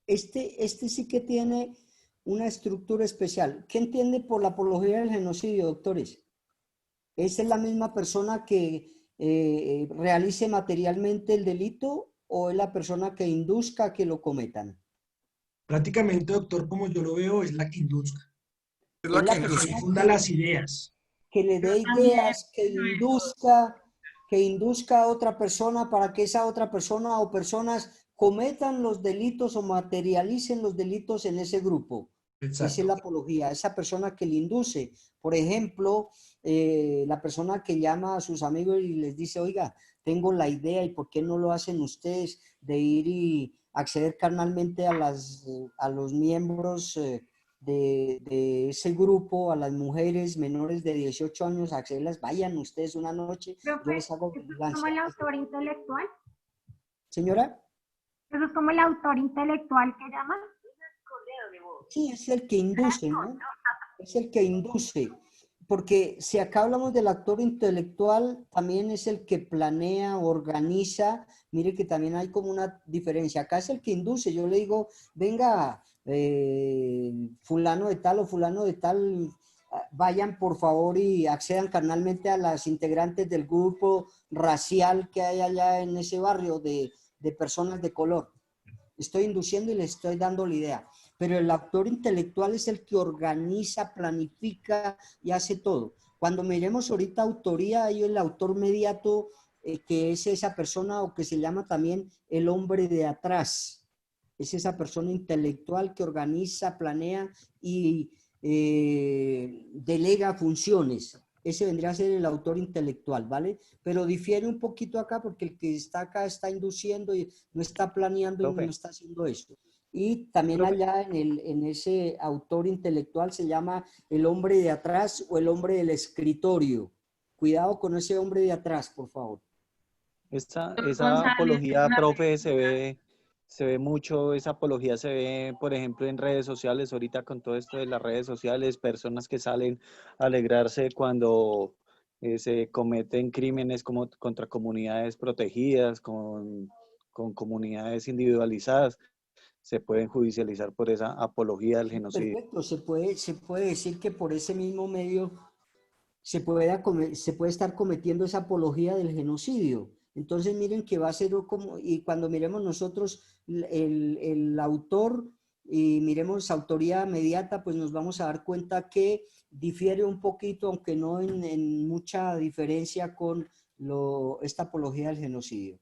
Este sí que tiene una estructura especial. ¿Qué entiende por la apología del genocidio, doctores? ¿Esa es la misma persona que realice materialmente el delito o es la persona que induzca a que lo cometan? Prácticamente, doctor, como yo lo veo, es la que induzca. Es la que difunda las ideas. Que le dé ideas, que induzca a otra persona para que esa otra persona o personas cometan los delitos o materialicen los delitos en ese grupo. Exacto. Esa es la apología, esa persona que le induce. Por ejemplo, la persona que llama a sus amigos y les dice, oiga, tengo la idea y ¿por qué no lo hacen ustedes de ir y acceder carnalmente a los miembros de ese grupo, a las mujeres menores de 18 años, a accederlas? Vayan ustedes una noche, yo les hago vigilancia. ¿Es como el autor intelectual? ¿Señora? ¿Eso es como el autor intelectual que llaman? Sí, es el que induce, ¿no? Es el que induce. Porque si acá hablamos del actor intelectual, también es el que planea, organiza. Mire que también hay como una diferencia. Acá es el que induce. Yo le digo, venga, fulano de tal o fulano de tal, vayan por favor y accedan carnalmente a las integrantes del grupo racial que hay allá en ese barrio de personas de color. Estoy induciendo y les estoy dando la idea. Pero el autor intelectual es el que organiza, planifica y hace todo. Cuando miremos ahorita autoría, hay el autor mediato, que es esa persona, o que se llama también el hombre de atrás. Es esa persona intelectual que organiza, planea y delega funciones. Ese vendría a ser el autor intelectual, ¿vale? Pero difiere un poquito acá porque el que está acá está induciendo y no está planeando y no está haciendo esto. Y también allá en ese autor intelectual se llama el hombre de atrás o el hombre del escritorio. Cuidado con ese hombre de atrás, por favor. Esa apología, profe, se ve mucho, esa apología se ve, por ejemplo, en redes sociales, ahorita con todo esto de las redes sociales, personas que salen a alegrarse cuando se cometen crímenes como contra comunidades protegidas, con comunidades individualizadas, se pueden judicializar por esa apología del genocidio. Perfecto, se puede decir que por ese mismo medio se puede estar cometiendo esa apología del genocidio. Entonces miren que va a ser como, y cuando miremos nosotros el autor y miremos autoría mediata, pues nos vamos a dar cuenta que difiere un poquito, aunque no en mucha diferencia con esta apología del genocidio.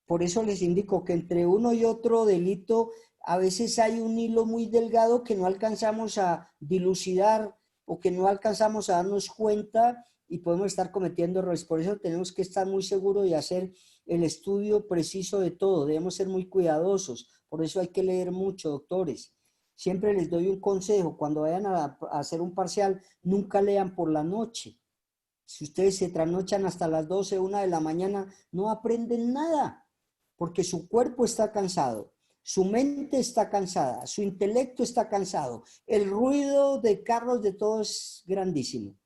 Por eso les indico que entre uno y otro delito a veces hay un hilo muy delgado que no alcanzamos a dilucidar o que no alcanzamos a darnos cuenta y podemos estar cometiendo errores. Por eso tenemos que estar muy seguros y hacer el estudio preciso de todo. Debemos ser muy cuidadosos. Por eso hay que leer mucho, doctores. Siempre les doy un consejo. Cuando vayan a hacer un parcial, nunca lean por la noche. Si ustedes se trasnochan hasta las 12, 1 de la mañana, no aprenden nada. Porque su cuerpo está cansado, su mente está cansada, su intelecto está cansado. El ruido de carros de todos es grandísimo.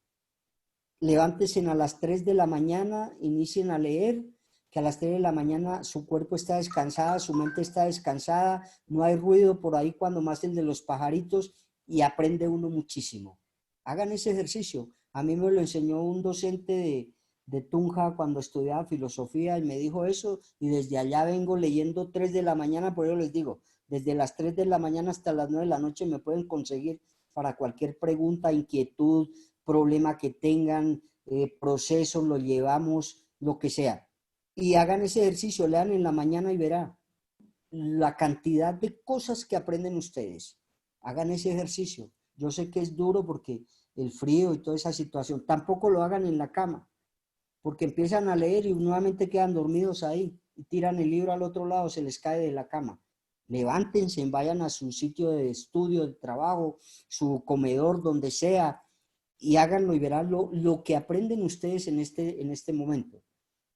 Levántense a las 3 de la mañana, inicien a leer, que a las 3 de la mañana su cuerpo está descansada, su mente está descansada, no hay ruido por ahí cuando más el de los pajaritos y aprende uno muchísimo. Hagan ese ejercicio. A mí me lo enseñó un docente de Tunja cuando estudiaba filosofía y me dijo eso y desde allá vengo leyendo 3 de la mañana, por eso les digo, desde las 3 de la mañana hasta las 9 de la noche me pueden conseguir para cualquier pregunta, inquietud, problema que tengan, proceso, lo llevamos, lo que sea. Y hagan ese ejercicio, lean en la mañana y verán la cantidad de cosas que aprenden ustedes. Hagan ese ejercicio. Yo sé que es duro porque el frío y toda esa situación. Tampoco lo hagan en la cama, porque empiezan a leer y nuevamente quedan dormidos ahí y tiran el libro al otro lado, se les cae de la cama. Levántense, vayan a su sitio de estudio, de trabajo, su comedor, donde sea, y háganlo y verán lo que aprenden ustedes en este momento.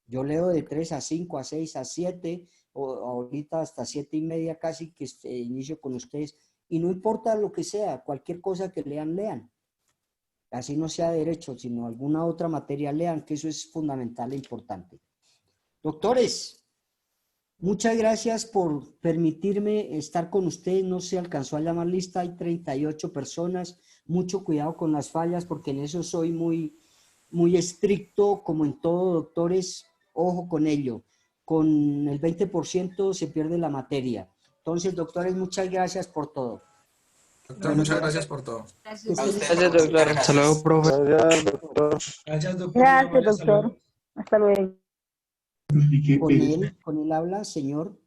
Yo leo de 3 a 5, a 6, a 7, o ahorita hasta 7:30 casi que inicio con ustedes, y no importa lo que sea, cualquier cosa que lean. Así no sea derecho, sino alguna otra materia lean, que eso es fundamental e importante. Doctores, muchas gracias por permitirme estar con ustedes. No se alcanzó a llamar lista, hay 38 personas. Mucho cuidado con las fallas, porque en eso soy muy, muy estricto, como en todo, doctores, ojo con ello. Con el 20% se pierde la materia. Entonces, doctores, muchas gracias por todo. Doctor, muchas gracias por todo. Gracias, doctor. Hasta luego, profe. Gracias, doctor. Gracias, doctor. Hasta luego. Con él habla, señor